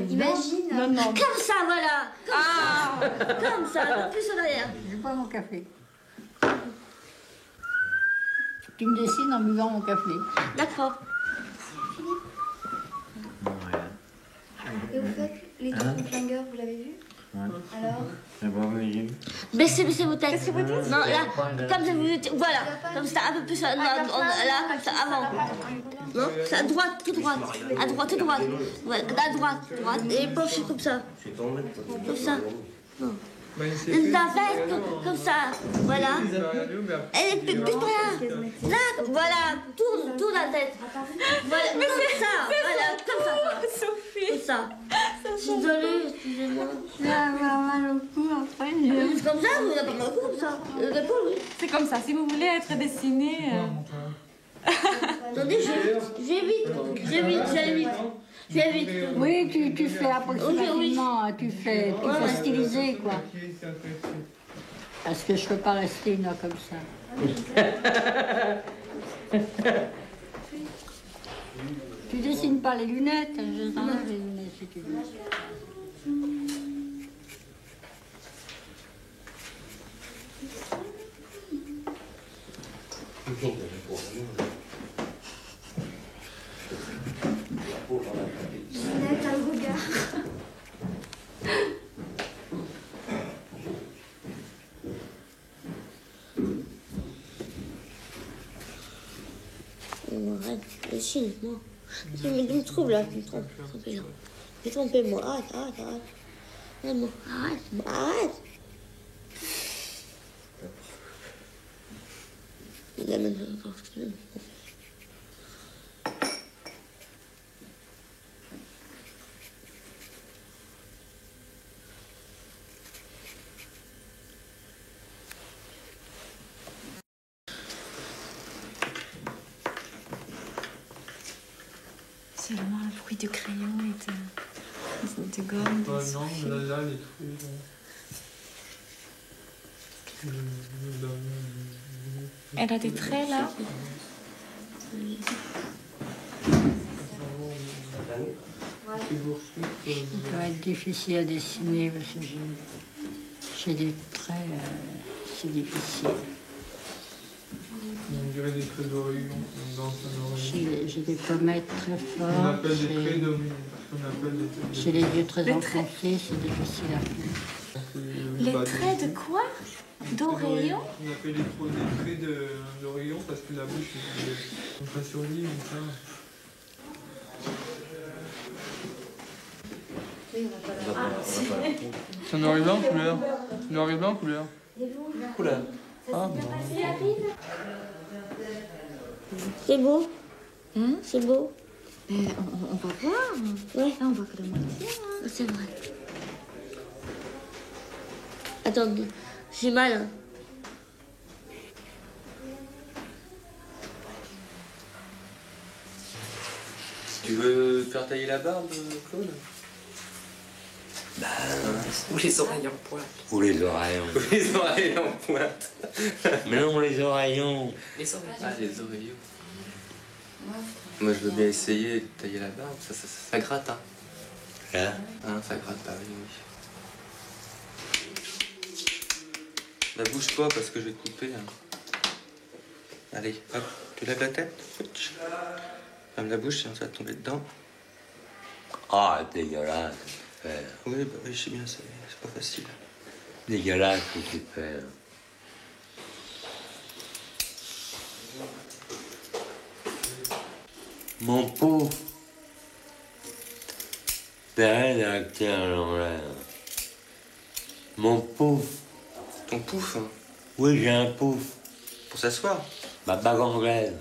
Imagine. Non, non. Comme ça, voilà. Comme ça, un peu plus en arrière. Je bois mon café. Tu me dessines en buvant mon café. D'accord. Et vous faites les tours flingueurs, vous l'avez vu? Alors? Baissez vos têtes. Qu'est-ce que vous dites? Non, là, comme ça, vous... Voilà. Comme ça, un peu plus... Là, comme ça, avant. Non, c'est à droite, tout droite. À droite, tout droite. Voilà, à droite, droite. Et penchez comme ça. Comme ça. Non. La tête, comme ça. Voilà. Et plus rien. Là, voilà. Tourne la tête. Voilà, comme ça. Voilà, comme ça. Sophie. Comme ça. Désolée, excusez-moi. Je vais avoir mal au cou après. C'est comme ça, vous n'avez pas mal au cou, comme ça. Oui. C'est comme ça. Si vous voulez être dessinée... Attendez, j'ai vite. Oui, tu fais approximativement, tu fais styliser, quoi. Parce que je peux pas rester une heure comme ça. Tu dessines pas les lunettes, je t'enlève les lunettes si tu veux. Ginette a le regard. Arrête, dessine, moi. Tu me trouves là, tu me trompes. J'ai trompé, moi. Arrête. Arrête-moi. Arrête. Il a même encore. Seulement le bruit du crayon et de gomme. Non, mais là, les trucs. Elle a des traits là. Ça doit être difficile à dessiner parce que j'ai des traits, c'est difficile. On dirait des traits d'oreillon dans un oreillon. J'ai des pommettes très fortes. On appelle des traits d'oreillon. J'ai les yeux très enfoncés, c'est difficile à faire. Les traits de quoi? D'oreillon? On appelle les traits d'oreillon parce que la bouche est pas sur lui, comme ça. C'est noir et blanc couleur. Noir et blanc couleur. Couleur. Ah bon. C'est beau. C'est beau. On va voir. Ouais. On voit que la moitié. C'est vrai. Attendez, j'ai mal. Hein. Tu veux faire tailler la barbe, Claude? Ou les oreilles en pointe. Ou les oreillons. Les oreilles en pointe. Mais non, les oreillons. Les oreilles. Ah, les oreillons. Moi, je veux bien essayer de tailler la barbe. Ça gratte, hein. Là. Hein, ça gratte pas, oui. Bah, bouge pas parce que je vais te couper. Hein. Allez, hop, tu lèves la tête. Ferme la bouche, sinon ça va te tomber dedans. Ah, dégueulasse. Oui, bah oui, je sais bien, c'est pas facile. Dégueulasse ce que tu fais. Mon pauvre. T'as d'acteur à l'envers. Mon pauvre. Ton pouf, hein? Oui, j'ai un pouf. Pour s'asseoir? Ma bague anglaise.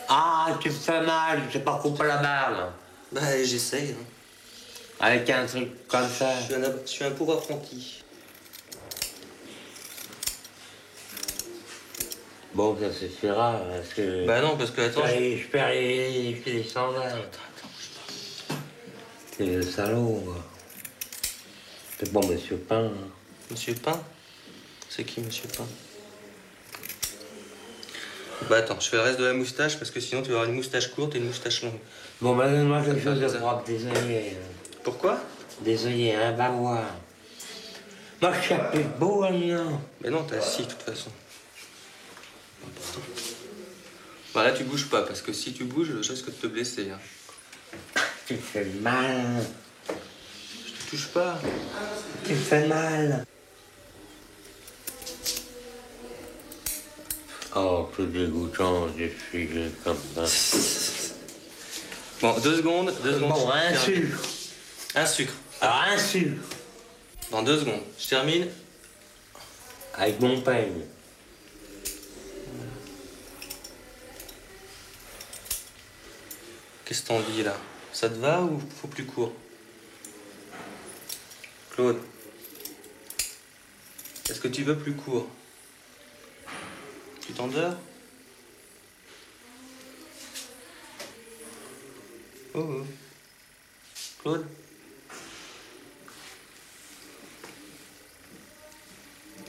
Ah, tu me fais mal, je sais pas couper la barbe. Bah, j'essaye. Hein. Avec un truc comme ça. Je suis un pour apprenti. Bon, ça suffira, parce que... Bah non, parce que, attends... Je perds les sandales. C'est le salaud, quoi. C'est bon, Monsieur Pain. Hein. Monsieur Pain? C'est qui, Monsieur Pain? Bah attends, je fais le reste de la moustache, parce que sinon tu vas avoir une moustache courte et une moustache longue. Bon, bah donne-moi quelque chose de propre, des œillets. Pourquoi? Des œillets, un bavoir. Moi, je suis plus beau, maintenant. Mais non, t'es assis, de toute façon. Bah là, tu bouges pas, parce que si tu bouges, je risque de te blesser. Hein. Tu fais mal. Je te touche pas. Tu fais mal. Oh, c'est dégoûtant, des filles comme ça. Bon, 2 secondes. Bon, un sucre. Un sucre. Alors, un sucre. Dans 2 secondes. Je termine. Avec mon peigne. Qu'est-ce que t'en dis là? Ça te va ou faut plus court? Claude, est-ce que tu veux plus court? Tu t'endors? Oh, oh. Claude?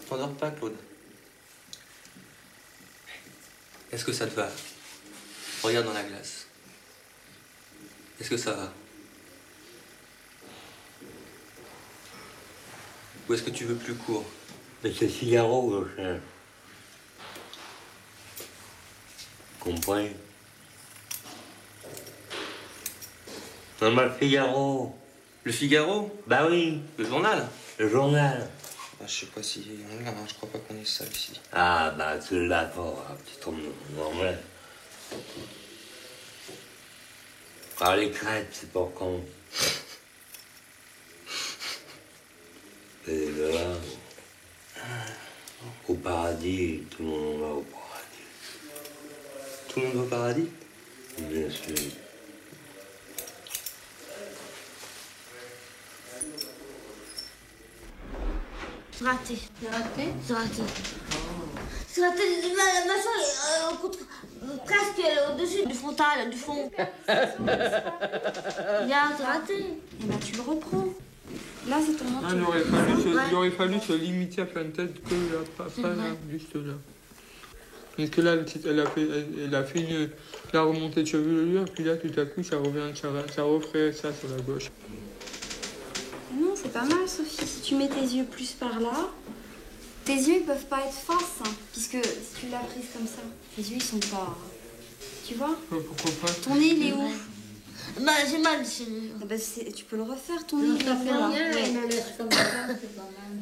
T'endors pas, Claude? Est-ce que ça te va? Regarde dans la glace. Est-ce que ça va? Ou est-ce que tu veux plus court? Mais c'est Figaro, je cherche. Compris? Non, mais le Figaro. Le Figaro? Bah oui. Le journal? Le journal. Ah, je sais pas si... Non, je crois pas qu'on ait ça ici. Ah, bah tu l'as pas, un petit homme normal. Ah, les crêpes, c'est pas con. Et là, au paradis, tout le monde va au paradis. Tout le monde va au paradis? Bien sûr. C'est raté. C'est raté? C'est raté. C'est raté. Ma soeur est presque au-dessus du frontal, du fond. Regarde, c'est raté. Et bah tu le reprends. Là, c'est ton Ah, menton. il aurait fallu se limiter à faire une tête que là, pas là, juste là. Parce que là, elle a fait la remontée de chevelure, puis là, tout à coup, ça referait ça sur la gauche. Non, c'est pas mal, Sophie. Si tu mets tes yeux plus par là, tes yeux, ils peuvent pas être face, hein, puisque si tu l'as prise comme ça, tes yeux, ils sont pas... Tu vois? Pourquoi pas? Ton nez, il est où? Bah, j'ai mal ici. Ah bah, tu peux le refaire, ton nez, il est Ça fait là. rien, Ouais. elle me laisse comme ça, c'est pas mal.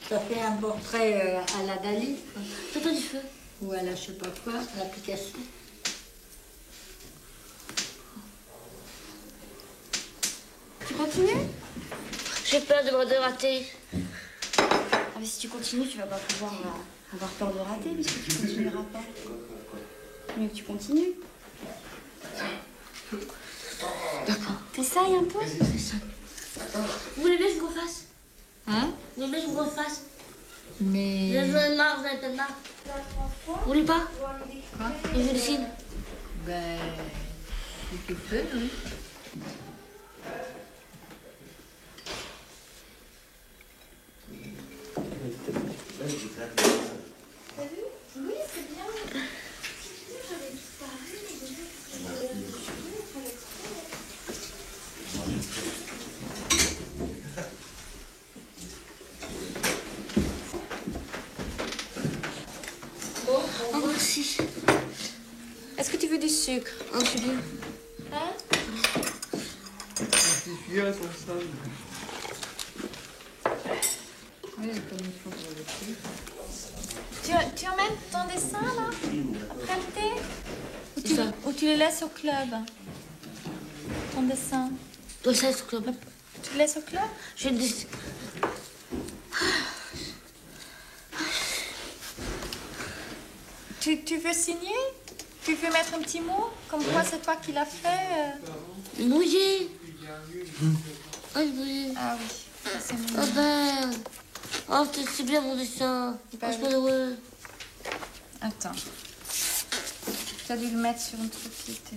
Ça fait un portrait à la Dali. C'est toi du feu. Ou à la je sais pas quoi, l'application. Tu continues? J'ai peur de rater. Ah, mais si tu continues, tu vas pas pouvoir avoir peur de rater, puisque tu continueras pas. Mieux que tu continues. D'accord. T'essayes un peu? Vous voulez bien que je vous fasse? Hein? Vous voulez bien que je vous fasse? Mais... Vous avez marre, vous avez peut-être marre. Vous voulez pas? Quoi? Et je dessine. Ben... Si tu peux, oui. Oui, c'est bien. Oh, merci. Est-ce que tu veux du sucre? Un peu bien. Hein? Il a son sable. Oui, comme il faut pour le prix. Tu emmènes ton dessin, là? Après le thé? Ou tu le laisses au club? Ton dessin? Toi, ça, c'est club. Tu le laisses au club? Je dessine. Tu veux signer? Tu veux mettre un petit mot? Comme quoi c'est toi qui l'as fait? Oui. Oh, je voulais. Ah oui, ça c'est mignon. Oh ben. Oh, c'est bien mon dessin. Oh, je suis pas heureux. Attends. Tu as dû le mettre sur un truc qui était...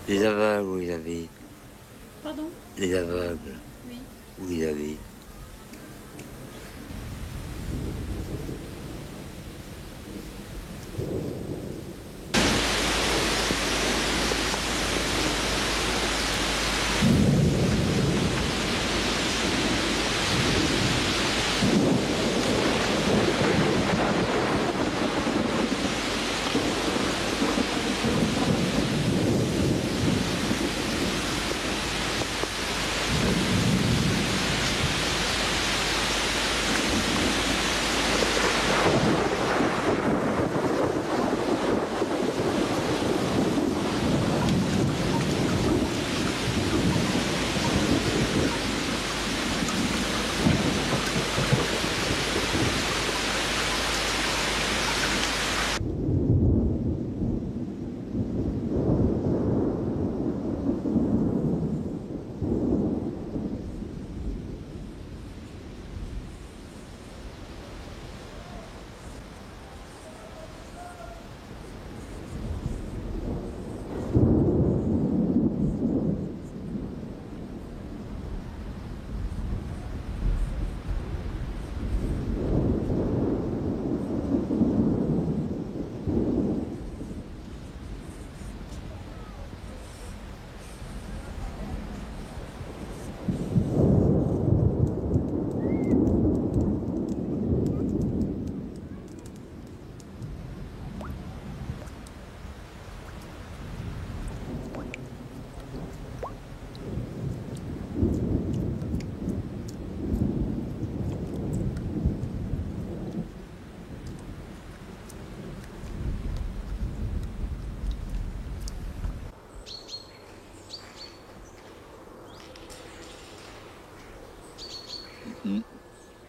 Les aveugles, où ils avaient. Pardon? Les aveugles. Oui. Où ils avaient.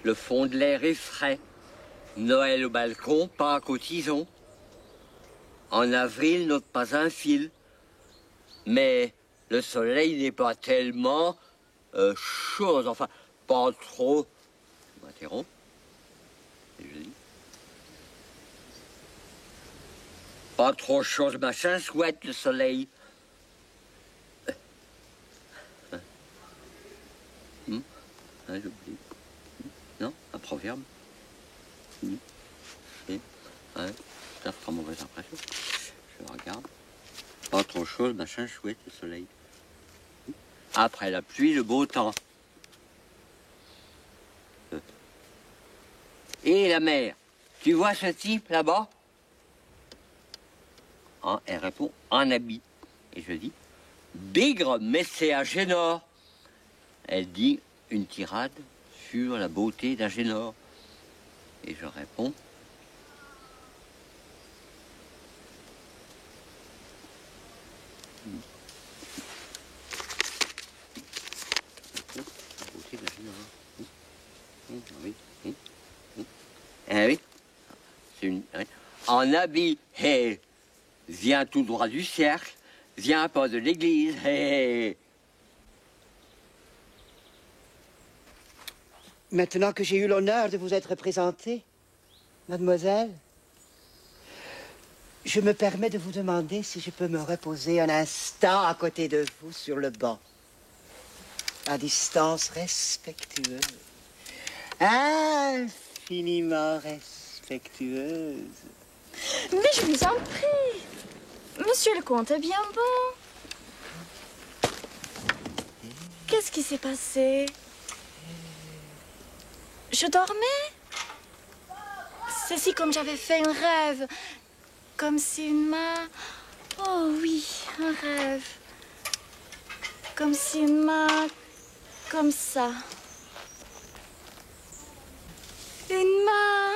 Le fond de l'air est frais. Noël au balcon, Pâques au tison. En avril, note pas un fil. Mais le soleil n'est pas tellement chaud, enfin, pas trop. Je m'interromps. C'est joli. Pas trop chaud, machin, chouette, le soleil. J'oublie. Non, un proverbe. Ouais, ça fera mauvaise impression. Je regarde. Pas trop chaud, machin, chouette, le soleil. Après la pluie, le beau temps. Et la mer. Tu vois ce type là-bas? Elle répond en habit. Et je dis, bigre, mais c'est Agénor. Elle dit une tirade sur la beauté d'Agénor. Et je réponds, oui. C'est une... En habit, hey, vient tout droit du cercle, vient pas de l'église, hey. Maintenant que j'ai eu l'honneur de vous être présenté, mademoiselle, je me permets de vous demander si je peux me reposer un instant à côté de vous sur le banc, à distance respectueuse, infiniment respectueuse. Mais je vous en prie. Monsieur le comte est bien bon. Qu'est-ce qui s'est passé? Je dormais? C'est si comme j'avais fait un rêve. Comme si une main... Oh oui, un rêve. Comme si une main... Comme ça. Une main...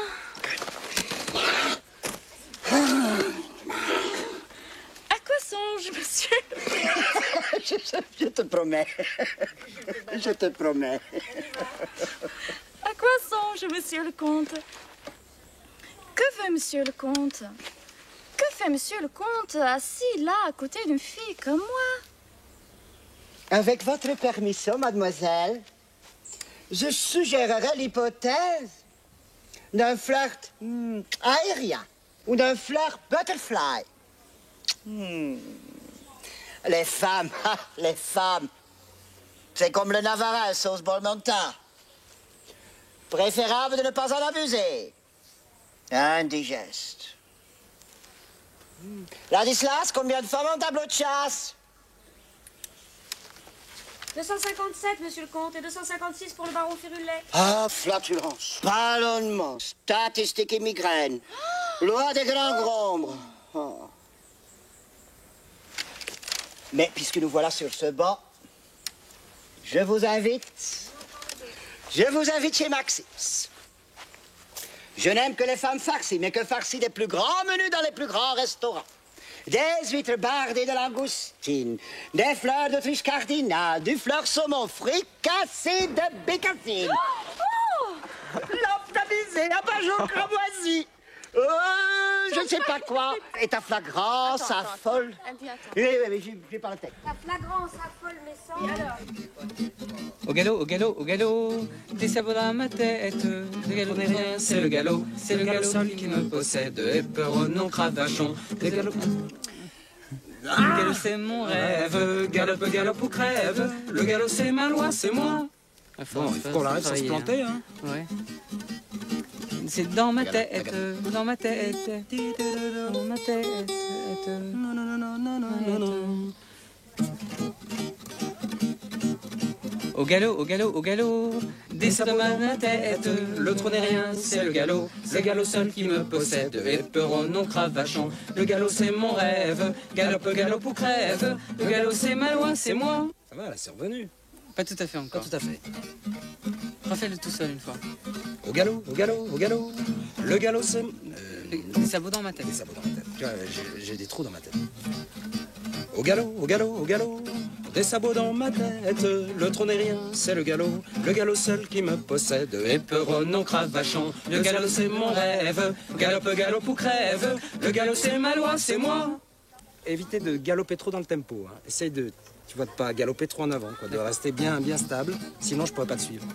À quoi songe, monsieur? Je te promets. Je te promets. À quoi songe, monsieur le comte? Que veut monsieur le comte? Que fait monsieur le comte assis là à côté d'une fille comme moi? Avec votre permission, mademoiselle, je suggérerais l'hypothèse d'un flirt aérien ou d'un flirt butterfly. Les femmes, c'est comme le Navarin sauce Bolmonta. Préférable de ne pas en abuser. Indigeste. Ladislas, combien de femmes en tableau de chasse? 257, monsieur le comte, et 256 pour le baron Firulet. Ah, flatulence, ballonnement, statistique et migraine, loi des grands nombres. Oh. Mais puisque nous voilà sur ce banc, je vous invite chez Maxims. Je n'aime que les femmes farcies, mais que farcies des plus grands menus dans les plus grands restaurants. Des huîtres bardées de langoustine, des fleurs d'Autriche cardinal, du fleur saumon fricassé de bécassine. Lampe tamisée, abat-jour cramoisi. Je ne sais pas quoi. Et ta flagrance affole. Oui, j'ai pas la tête. La flagrance affole, mais sans... Et alors? Au galop, au galop, au galop, des sabots dans ma tête. Le galop n'est rien, c'est le galop seul qui me possède. Et peur au non cravachon. Le galop c'est mon rêve. Galope, galope ou crève. Le galop c'est ma loi, c'est moi. Bon, il faut qu'on l'arrête sans se planter, hein. Ouais. C'est dans ma tête, dans ma tête, dans ma tête. Non, non, non, non, non, non, non. Au galop, au galop, au galop, des sabots dans ma tête. L'autre n'est rien, c'est le galop seul qui me possède. Et peur non cravachon. Le galop c'est mon rêve. Galope, galope ou crève. Le galop c'est ma loi, c'est moi. Ça va, là, c'est revenu. Pas tout à fait encore. Pas tout à fait. Refais-le tout seul une fois. Au galop, au galop, au galop. Le galop c'est... Des sabots dans ma tête. Des sabots dans ma tête. Tu vois, j'ai des trous dans ma tête. Au galop, au galop, au galop. Des sabots dans ma tête. Le trône n'est rien, c'est le galop seul qui me possède. Et peur non cravachon. Le galop c'est mon rêve. Galope, galope ou crève. Le galop c'est ma loi, c'est moi. Évitez de galoper trop dans le tempo. Hein. Essaye de... Tu vois, de pas galoper trop en avant, quoi, de rester bien stable, sinon je pourrais pas te suivre.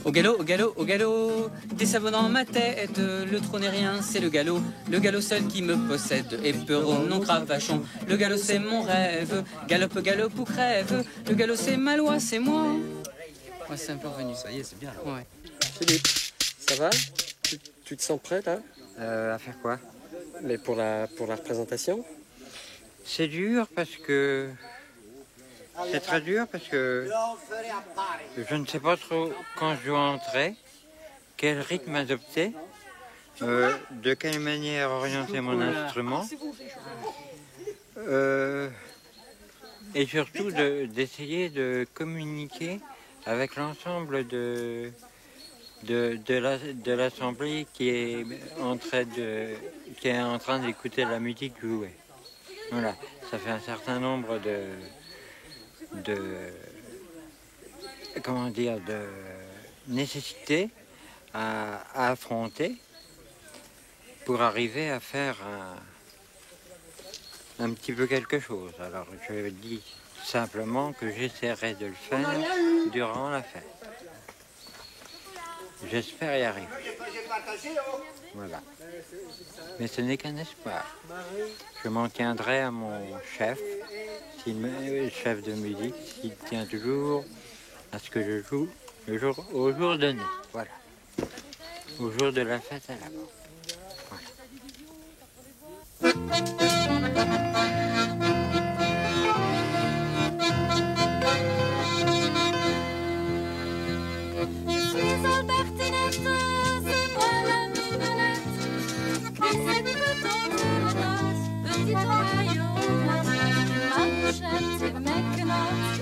Au galop, au galop, au galop, des sabots dans ma tête, le trône n'est rien, c'est le galop seul qui me possède, éperon non cravachon, le galop c'est mon rêve, galope, galope ou crève, le galop c'est ma loi, c'est moi. Ouais, c'est un peu revenu. Ça y est, c'est bien là. Ouais. Philippe, ça va? Tu te sens prêt là? À faire quoi? Mais pour la représentation? C'est dur parce que... C'est très dur parce que je ne sais pas trop quand je dois entrer, quel rythme adopter, de quelle manière orienter mon instrument, et surtout d'essayer de communiquer avec l'ensemble de l'assemblée qui est en train d'écouter la musique jouer. Voilà, ça fait un certain nombre de nécessités à affronter pour arriver à faire un petit peu quelque chose. Alors je dis simplement que j'essaierai de le faire durant la fête. J'espère y arriver. Voilà. Mais ce n'est qu'un espoir. Je m'en tiendrai à mon chef, chef de musique, s'il tient toujours à ce que je joue au jour donné. Voilà. Au jour de la fête à la mort.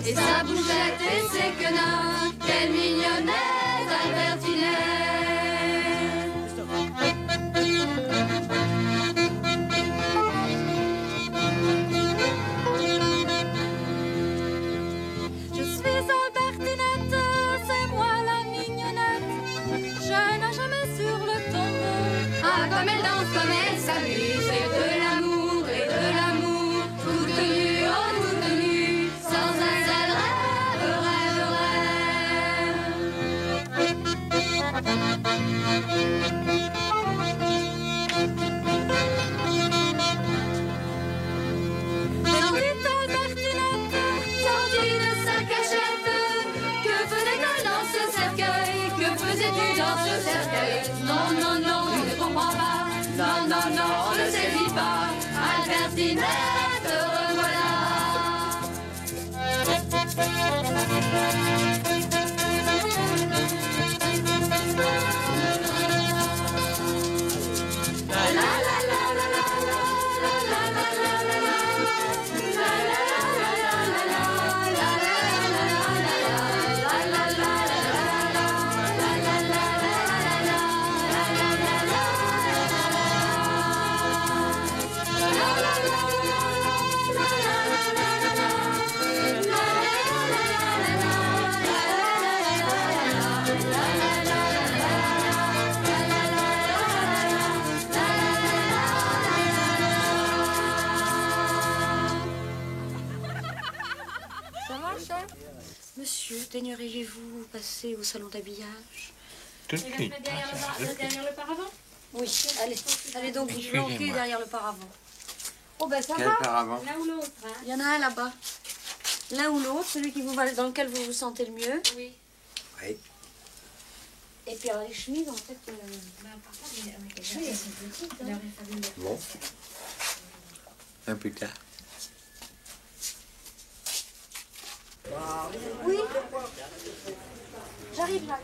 Et sa bouchette et ses quenins, quelle mignonnette Je suis Albertinette, c'est moi la mignonnette. Je nage jamais sur le tombeau. Ah, comme elle danse, comme elle s'amuse, et de l'amour, toute nue, oh toute nue, sans un seul rêve, rêve, Petite Albertinette, sortie de sa cachette, que faisais-tu dans ce cercueil? Que faisais-tu dans ce cercueil? Non, non, non, je ne comprends pas. Non, non, non, on ne saisit pas. Albertinette, revoilà. Monsieur, daigneriez-vous passer au salon d'habillage? Tout de suite. Derrière le paravent? Oui, allez donc vous planquer derrière le paravent. Oh ben ça Quel va. paravent? L'un ou l'autre. Hein. Il y en a un là-bas. L'un ou l'autre, celui dans lequel vous vous sentez le mieux. Oui. Oui. Et puis alors les chemises, en fait... Les chemises, elles sont petites. Hein. Bon. Un plus tard. Oui. J'arrive là.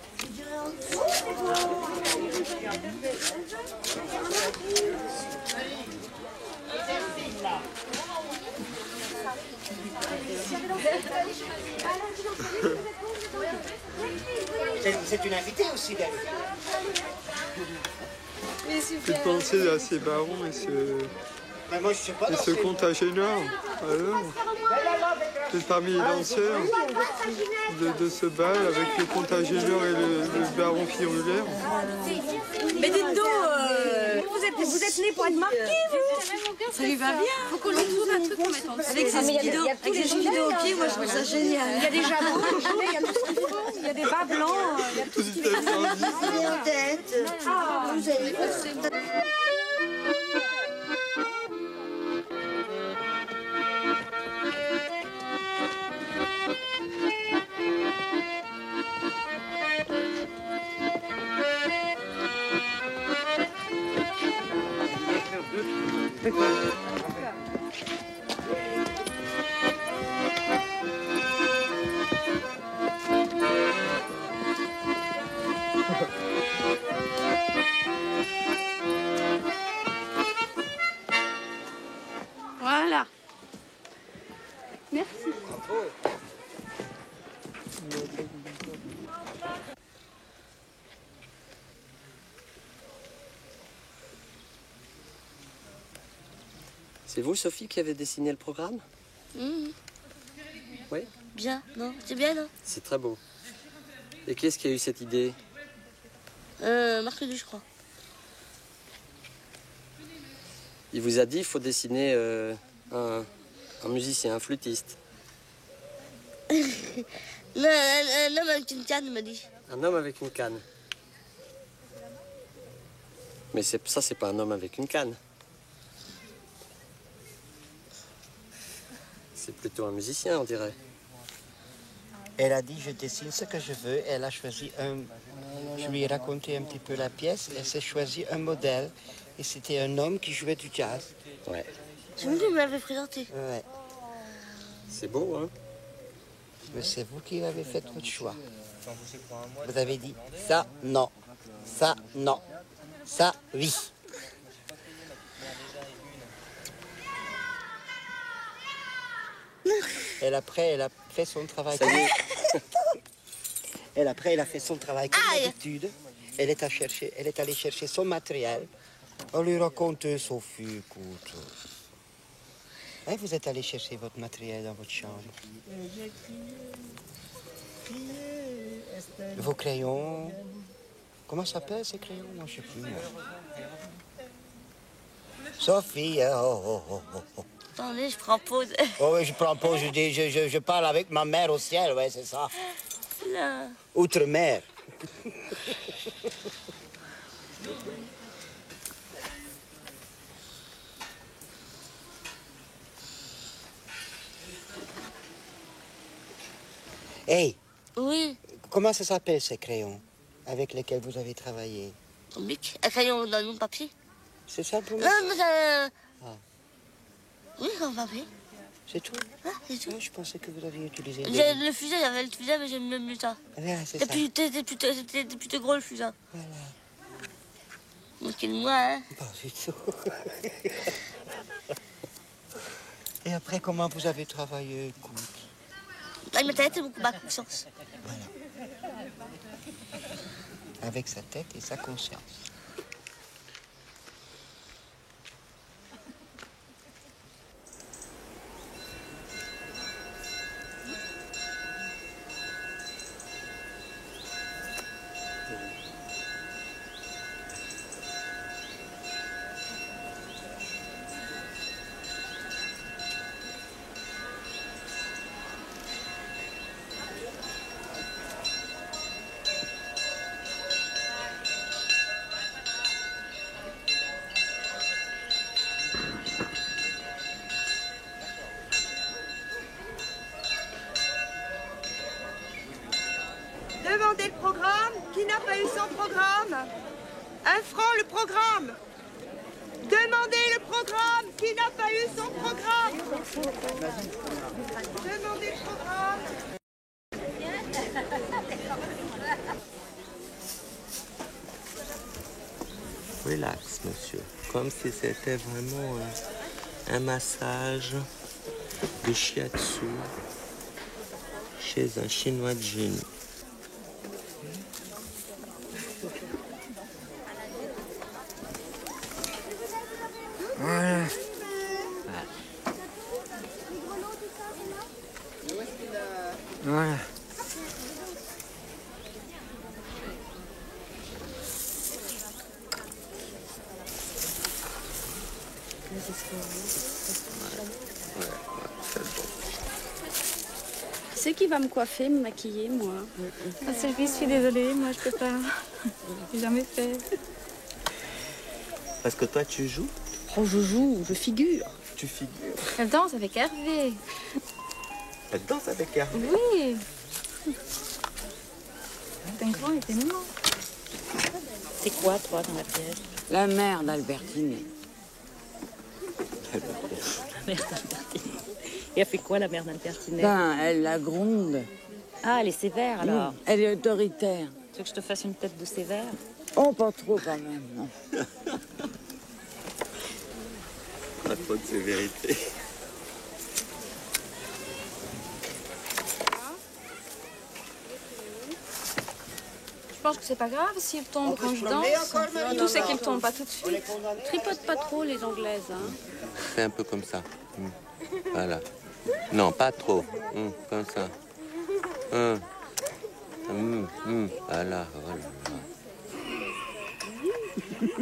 C'est une invitée aussi, David. Que penser à ces barons et ce contagéneur? Alors, c'est parmi les danseurs de ce bal avec le contagéneur et le baron Firulaire. Mais dites donc, vous êtes né pour être marqué, vous. Ça lui va bien. Faut qu'on lui trouve un truc qu'on mette en dessous. Avec ses speedos, au pied, moi je trouve ça génial. Il y a des jabos, il y a tout ce qu'il faut. Il y a des bas blancs, il y a tout ce qu'il faut. Il est en tête. Ah, vous avez pas. Voilà. Merci. C'est vous, Sophie, qui avez dessiné le programme? Oui. Bien, non? C'est bien, non? C'est très beau. Et qui est-ce qui a eu cette idée? Marc Ledu, je crois. Il vous a dit qu'il faut dessiner un musicien, un flûtiste. Non, un homme avec une canne, il m'a dit. Un homme avec une canne. Mais ça, c'est pas un homme avec une canne. C'est plutôt un musicien, on dirait. Elle a dit, je dessine ce que je veux. Elle a choisi un... Je lui ai raconté un petit peu la pièce. Elle s'est choisi un modèle. Et c'était un homme qui jouait du jazz. Ouais. C'est vous qui me l'avez présenté. Ouais. C'est beau, hein? Mais c'est vous qui avez fait votre choix. Vous avez dit, ça, non. Ça, non. Ça, oui. Et après, elle a fait son travail. Et après, elle a fait son travail comme d'habitude. Elle est allée chercher son matériel. On lui raconte, Sophie, écoute. Hein, vous êtes allé chercher votre matériel dans votre chambre. Vos crayons. Comment ça s'appelle ces crayons? Moi, je ne sais plus. Sophie, oh. Attendez, je prends pause. Oh oui, je prends pause, je parle avec ma mère au ciel, ouais, c'est ça. Là. Outre-mer. Hey. Oui. Comment ça s'appelle ces crayons avec lesquels vous avez travaillé? Un bic, un crayon dans mon papier. C'est simplement. Non, non, oui, en papier. C'est tout? Ah, c'est tout. Je pensais que vous aviez utilisé. Le fusain, il y avait le fusain, mais j'aime même mieux ça. Voilà, c'est ça. C'était plutôt gros le fusain. Voilà. Moquez-moi, hein. Pas du tout. Et après, comment vous avez travaillé, écoute? Avec ma tête et beaucoup ma conscience. Voilà. Avec sa tête et sa conscience. Demandez le programme. Qui n'a pas eu son programme? 1 franc le programme. Demandez le programme. Qui n'a pas eu son programme? Demandez le programme. Relax, monsieur. Comme si c'était vraiment un massage de shiatsu chez un chinois de génie. Voilà. Voilà. C'est qui va me coiffer, me maquiller, moi? Ah, Sylvie, je suis désolée, moi je peux pas. J'ai jamais fait. Parce que toi, tu joues? Oh, je joue, je figure. Tu figures. Elle danse avec Hervé. Elle danse avec Hervé? Oui. C'est un grand événement. C'est quoi, toi, dans la pièce? La mère d'Albertine. La mère d'Albertine. Et elle fait quoi, la mère d'Albertine? Ben, elle la gronde. Ah, elle est sévère, alors. Elle est autoritaire. Tu veux que je te fasse une tête de sévère? Oh, pas trop, quand même, non. Pas trop de sévérité. Je pense que c'est pas grave s'il tombe quand je danse. Tout c'est qu'il tombe pas tout de suite. Tripote pas trop, les Anglaises, hein. Fais un peu comme ça. Voilà. Non, pas trop. Comme ça. Voilà, voilà.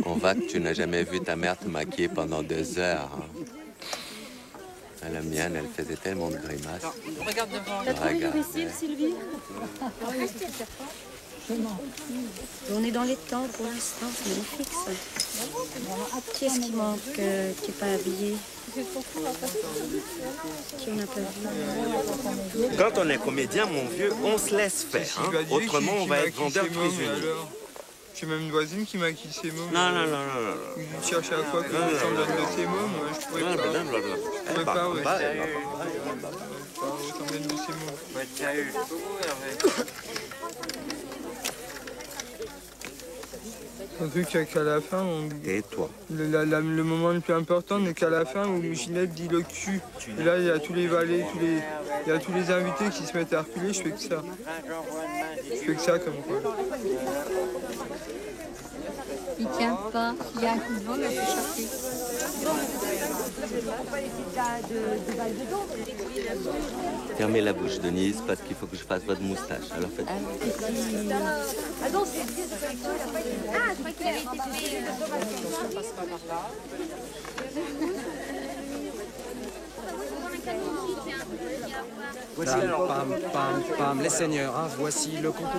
On voit que tu n'as jamais vu ta mère te maquiller pendant 2 heures. La mienne, elle faisait tellement de grimaces. Regarde devant. T'as trouvé l'uricile, Sylvie? On est dans les temps pour l'instant, c'est magnifique ça. Qui est-ce qui manque, qui n'est pas habillé? Qui on n'a pas vu? Quand on est comédien, mon vieux, on se laisse faire. Hein. Autrement, on va être vendeur prisonnier. J'ai même une voisine qui maquille ses mômes. Non. Il cherche à quoi que je s'en donne de ses mômes. Je pourrais pas. Je pourrais pas, ouais. S'en donne de ses mômes. Un truc qu'à la fin, et toi? Le moment le plus important n'est qu'à la fin où Ginette dit le cul. Et là, il y a tous les valets, il y a tous les invités qui se mettent à reculer, je fais que ça. Je fais que ça comme quoi. Il tient pas. Il y a un coup de vent, il a échappé. Fermez la bouche, Denise, parce qu'il faut que je fasse votre moustache. Alors faites. Ah non, c'est... Ah, je crois qu'il avait été fait... Voici alors, pam, pam, pam, les seigneurs, ah voici le compte,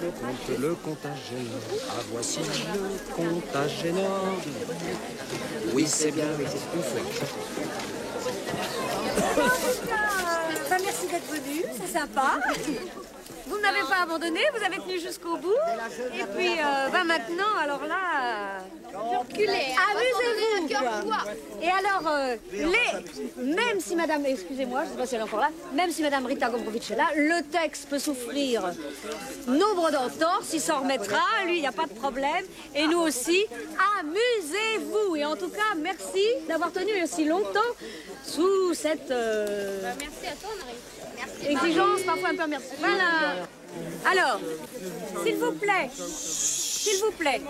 le contagénor, ah voici le contagénor. Oui, c'est bien, oui, c'est une fois. Merci d'être venu, c'est sympa. Vous ne m'avez pas abandonné, vous avez tenu jusqu'au bout. Et puis, maintenant, alors là... amusez-vous, quoi. Et alors, même si madame, excusez-moi, je ne sais pas si elle est encore là, même si madame Rita Gombrowicz est là, le texte peut souffrir nombre d'entorses, il s'en remettra, lui, il n'y a pas de problème. Et nous aussi, amusez-vous. Et en tout cas, merci d'avoir tenu aussi longtemps sous cette... Merci à toi, Marie. Exigence, parfois un peu merci. Voilà. Alors, s'il vous plaît,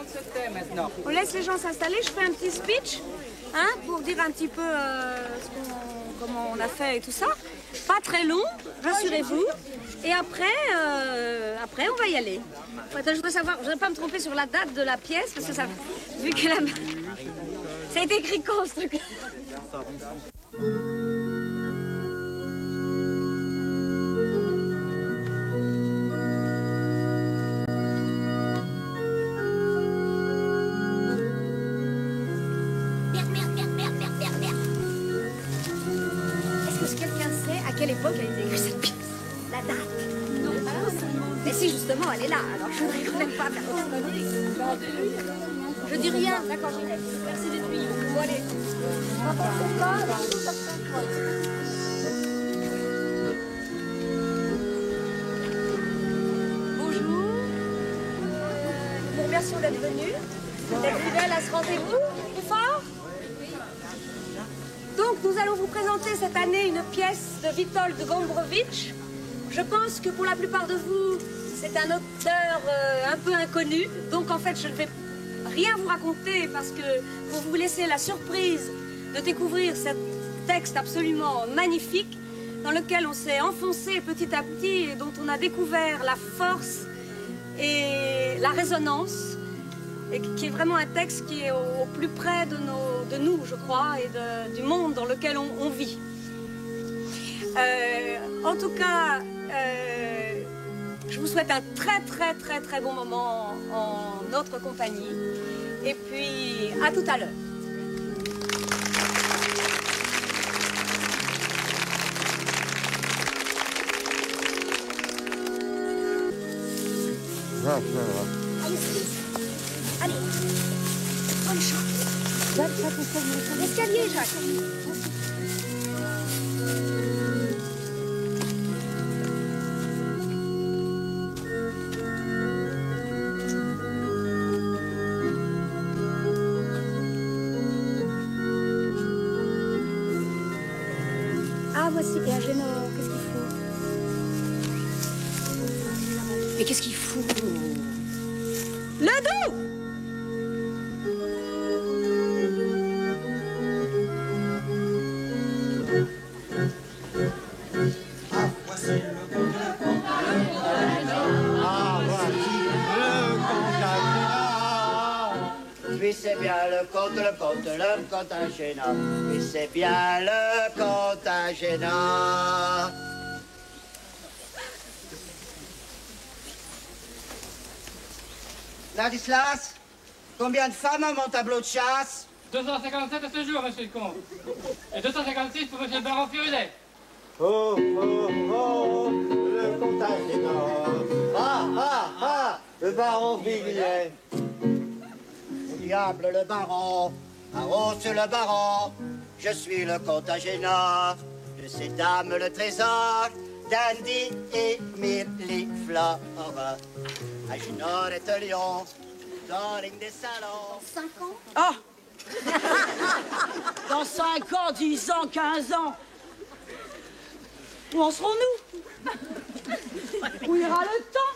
on laisse les gens s'installer. Je fais un petit speech, hein, pour dire un petit peu comment on a fait et tout ça. Pas très long, rassurez-vous. Et après, on va y aller. Attends, je voudrais savoir, je ne voudrais pas me tromper sur la date de la pièce parce que ça, vu qu'elle a, ça a été écrit quand ce truc. À quelle époque elle a été écrite cette pièce? La date? Non. Mais si, justement, elle est là. Alors je voudrais quand même pas faire de conneries. Je dis rien. D'accord, j'y laisse. Merci d'être mignon. Bon, allez. Bonjour. Nous remercions d'être venus, d'être fidèles à ce rendez-vous. Plus fort. Donc, nous allons vous présenter cette année une pièce de Witold Gombrowicz. Je pense que pour la plupart de vous, c'est un auteur un peu inconnu. Donc, en fait, je ne vais rien vous raconter parce que pour vous laisser la surprise de découvrir ce texte absolument magnifique dans lequel on s'est enfoncé petit à petit et dont on a découvert la force et la résonance et qui est vraiment un texte qui est au plus près de nous, je crois, et du monde dans lequel on vit. En tout cas, je vous souhaite un très bon moment en notre compagnie. Et puis, à tout à l'heure. Allez, bonne chance. L'escalier, Jacques. Ah, voici bien, Génor. Qu'est-ce qu'il faut? Mais qu'est-ce qu'il faut? Le dos! Oui, c'est bien le conte à gênant. Oui, c'est bien le conte à gênant. Ladislas, combien de femmes à mon tableau de chasse? 257 à ce jour, monsieur le comte. Et 256 pour monsieur le baron Furilet. Oh, le comte à gênant. Le baron Furilet. Diable le baron, arrose le baron, je suis le comte à gênant. De ces dames le trésor, Dandy et Milliflore. Agénor est un lion, darling des salons. 5 ans? Ah! Dans 5 ans, 10 ans, 15 ans, où en serons-nous? Où ira le temps?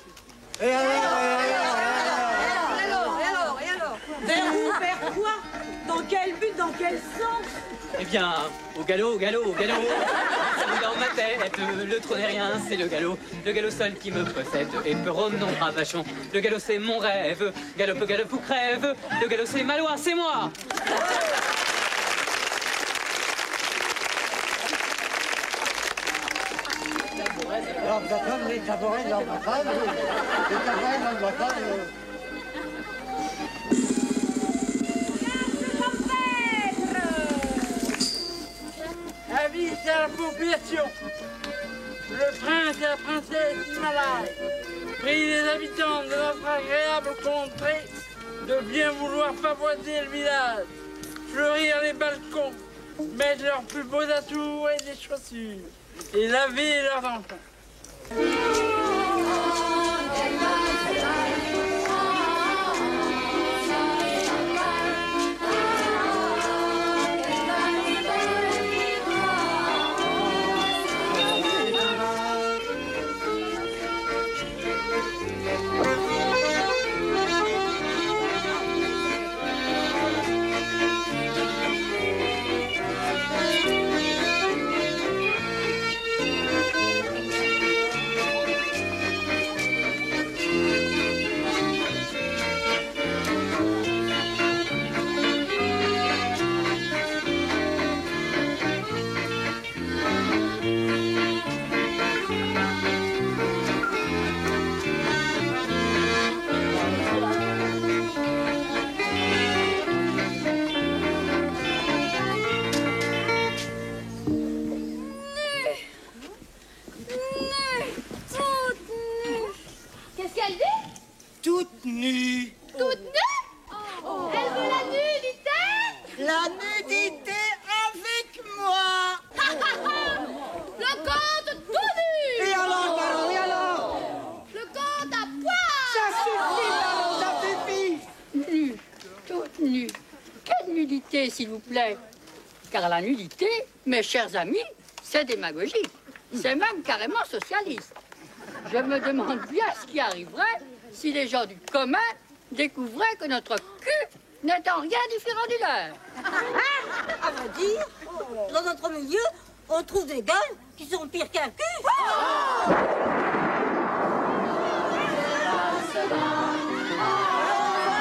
Et alors? Vers où, vers quoi? Dans quel but, dans quel sens? Eh bien, au galop, au galop, au galop. Ça roule dans ma tête, le trône n'est rien, c'est le galop seul qui me possède, et peron non ravachon. Le galop c'est mon rêve, galop ou crève, le galop c'est ma loi, c'est moi. Les tabourets dans ma femme, les tabourets dans ma femme. Avis à la population. Le prince et la princesse Himalaya prient les habitants de notre agréable contrée de bien vouloir pavoiser le village, fleurir les balcons, mettre leurs plus beaux atours et des chaussures, et laver leurs enfants. Toute nue. Toute nue? Elle veut la nudité? La nudité avec moi. Le comte tout nu. Et alors, et alors? Le comte à poil. Ça suffit, Baron, ça suffit. Nue, toute nue. Quelle nudité, s'il vous plaît? Car la nudité, mes chers amis, c'est démagogique. C'est même carrément socialiste. Je me demande bien ce qui arriverait si les gens du commun découvraient que notre cul n'est en rien différent du leur. À vrai dire, dans notre milieu, on trouve des gueules qui sont pires qu'un cul.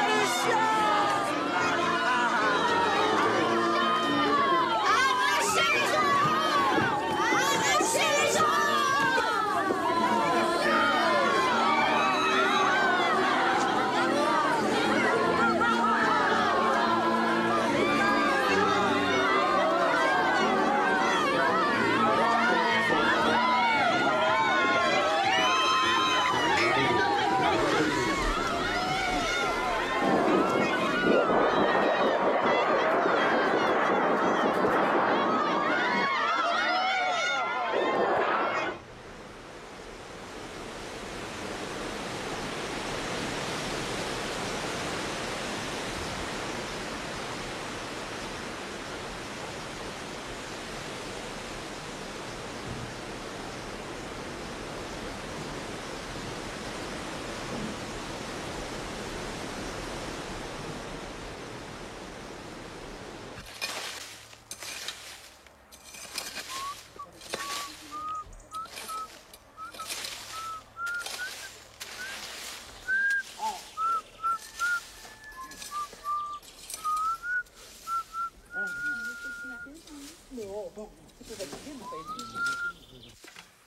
Les chiens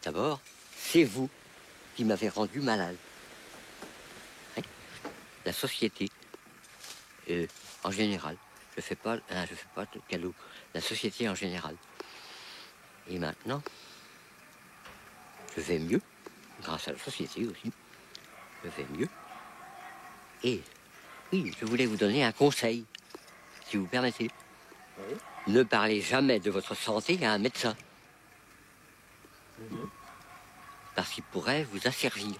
D'abord, c'est vous qui m'avez rendu malade. Hein? La société, en général. Je fais pas de cadeau. La société en général. Et maintenant, je vais mieux, grâce à la société aussi. Je vais mieux. Et oui, je voulais vous donner un conseil, si vous permettez. Oui. Ne parlez jamais de votre santé à un médecin. Parce qu'il pourrait vous asservir.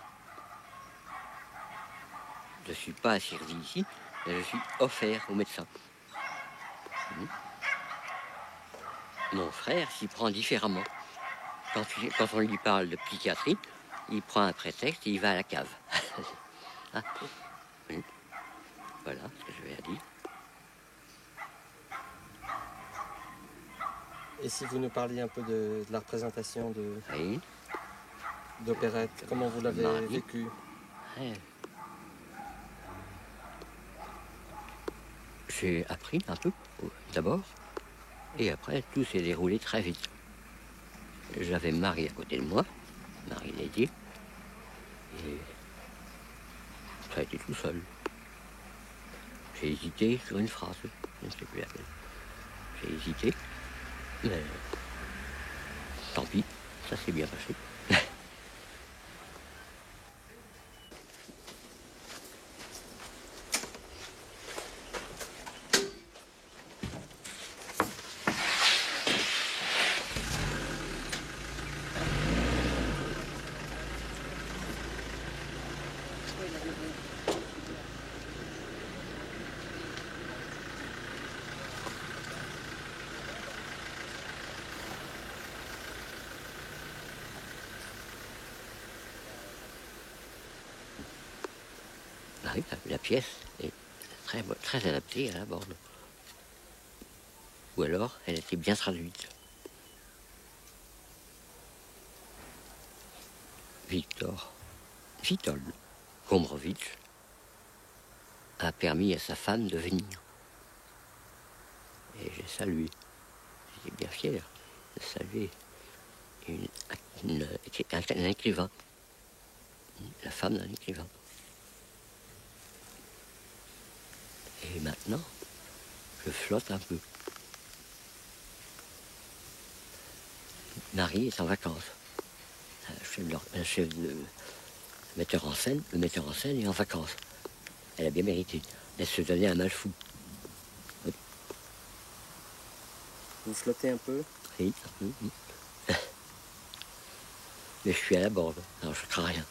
Je ne suis pas asservi ici, mais je suis offert au médecin. Mon frère s'y prend différemment. Quand on lui parle de psychiatrie, il prend un prétexte et il va à la cave. Ah. Oui. Voilà ce que je vais dire. Et si vous nous parliez un peu de la représentation oui. d'opérette, comment vous l'avez vécu? Ouais. J'ai appris un peu, d'abord, et après, tout s'est déroulé très vite. J'avais Marie à côté de moi, Marie Lédier, et ça a été tout seul. J'ai hésité sur une phrase, je ne sais plus laquelle. J'ai hésité, mais tant pis, ça s'est bien passé. Oui, la pièce est très adaptée à la borne. Ou alors, elle était bien traduite. Witold Gombrowicz a permis à sa femme de venir. Et j'ai salué. J'étais bien fier de saluer un écrivain, la femme d'un écrivain. Et maintenant, je flotte un peu. Marie est en vacances. Le metteur en scène est en vacances. Elle a bien mérité. Elle se donnait un mal fou. Vous flottez un peu? Oui, un peu, oui. Mais je suis à la borde, alors je crains rien.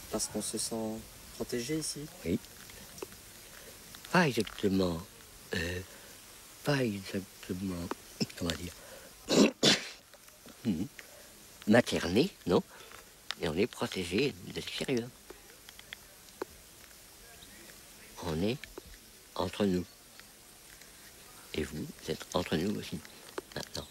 Parce qu'on se sent protégé ici? Oui. Pas exactement. Comment dire? Materné, non? Et on est protégé de l'extérieur. On est entre nous. Et vous êtes entre nous aussi, maintenant.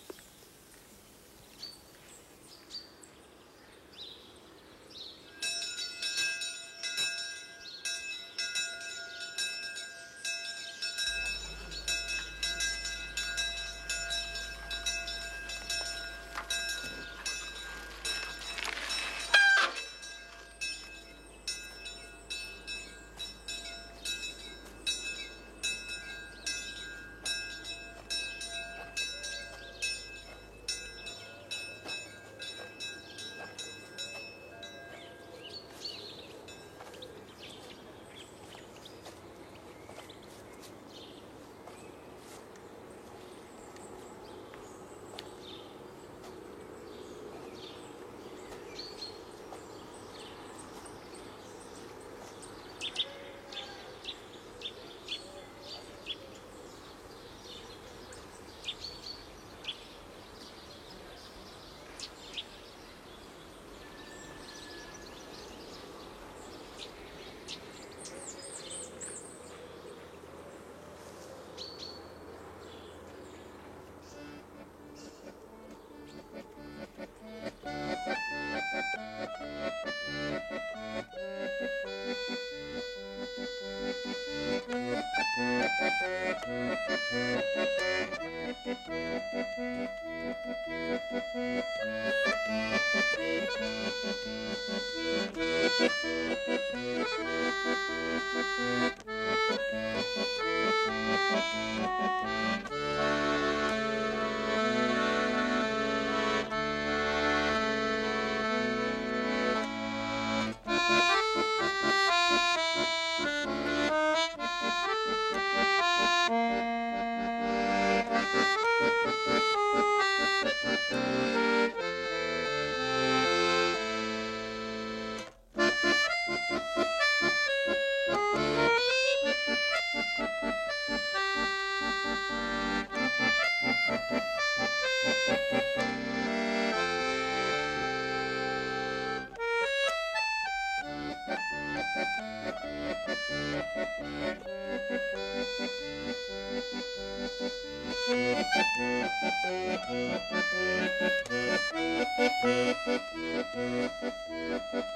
Thank you.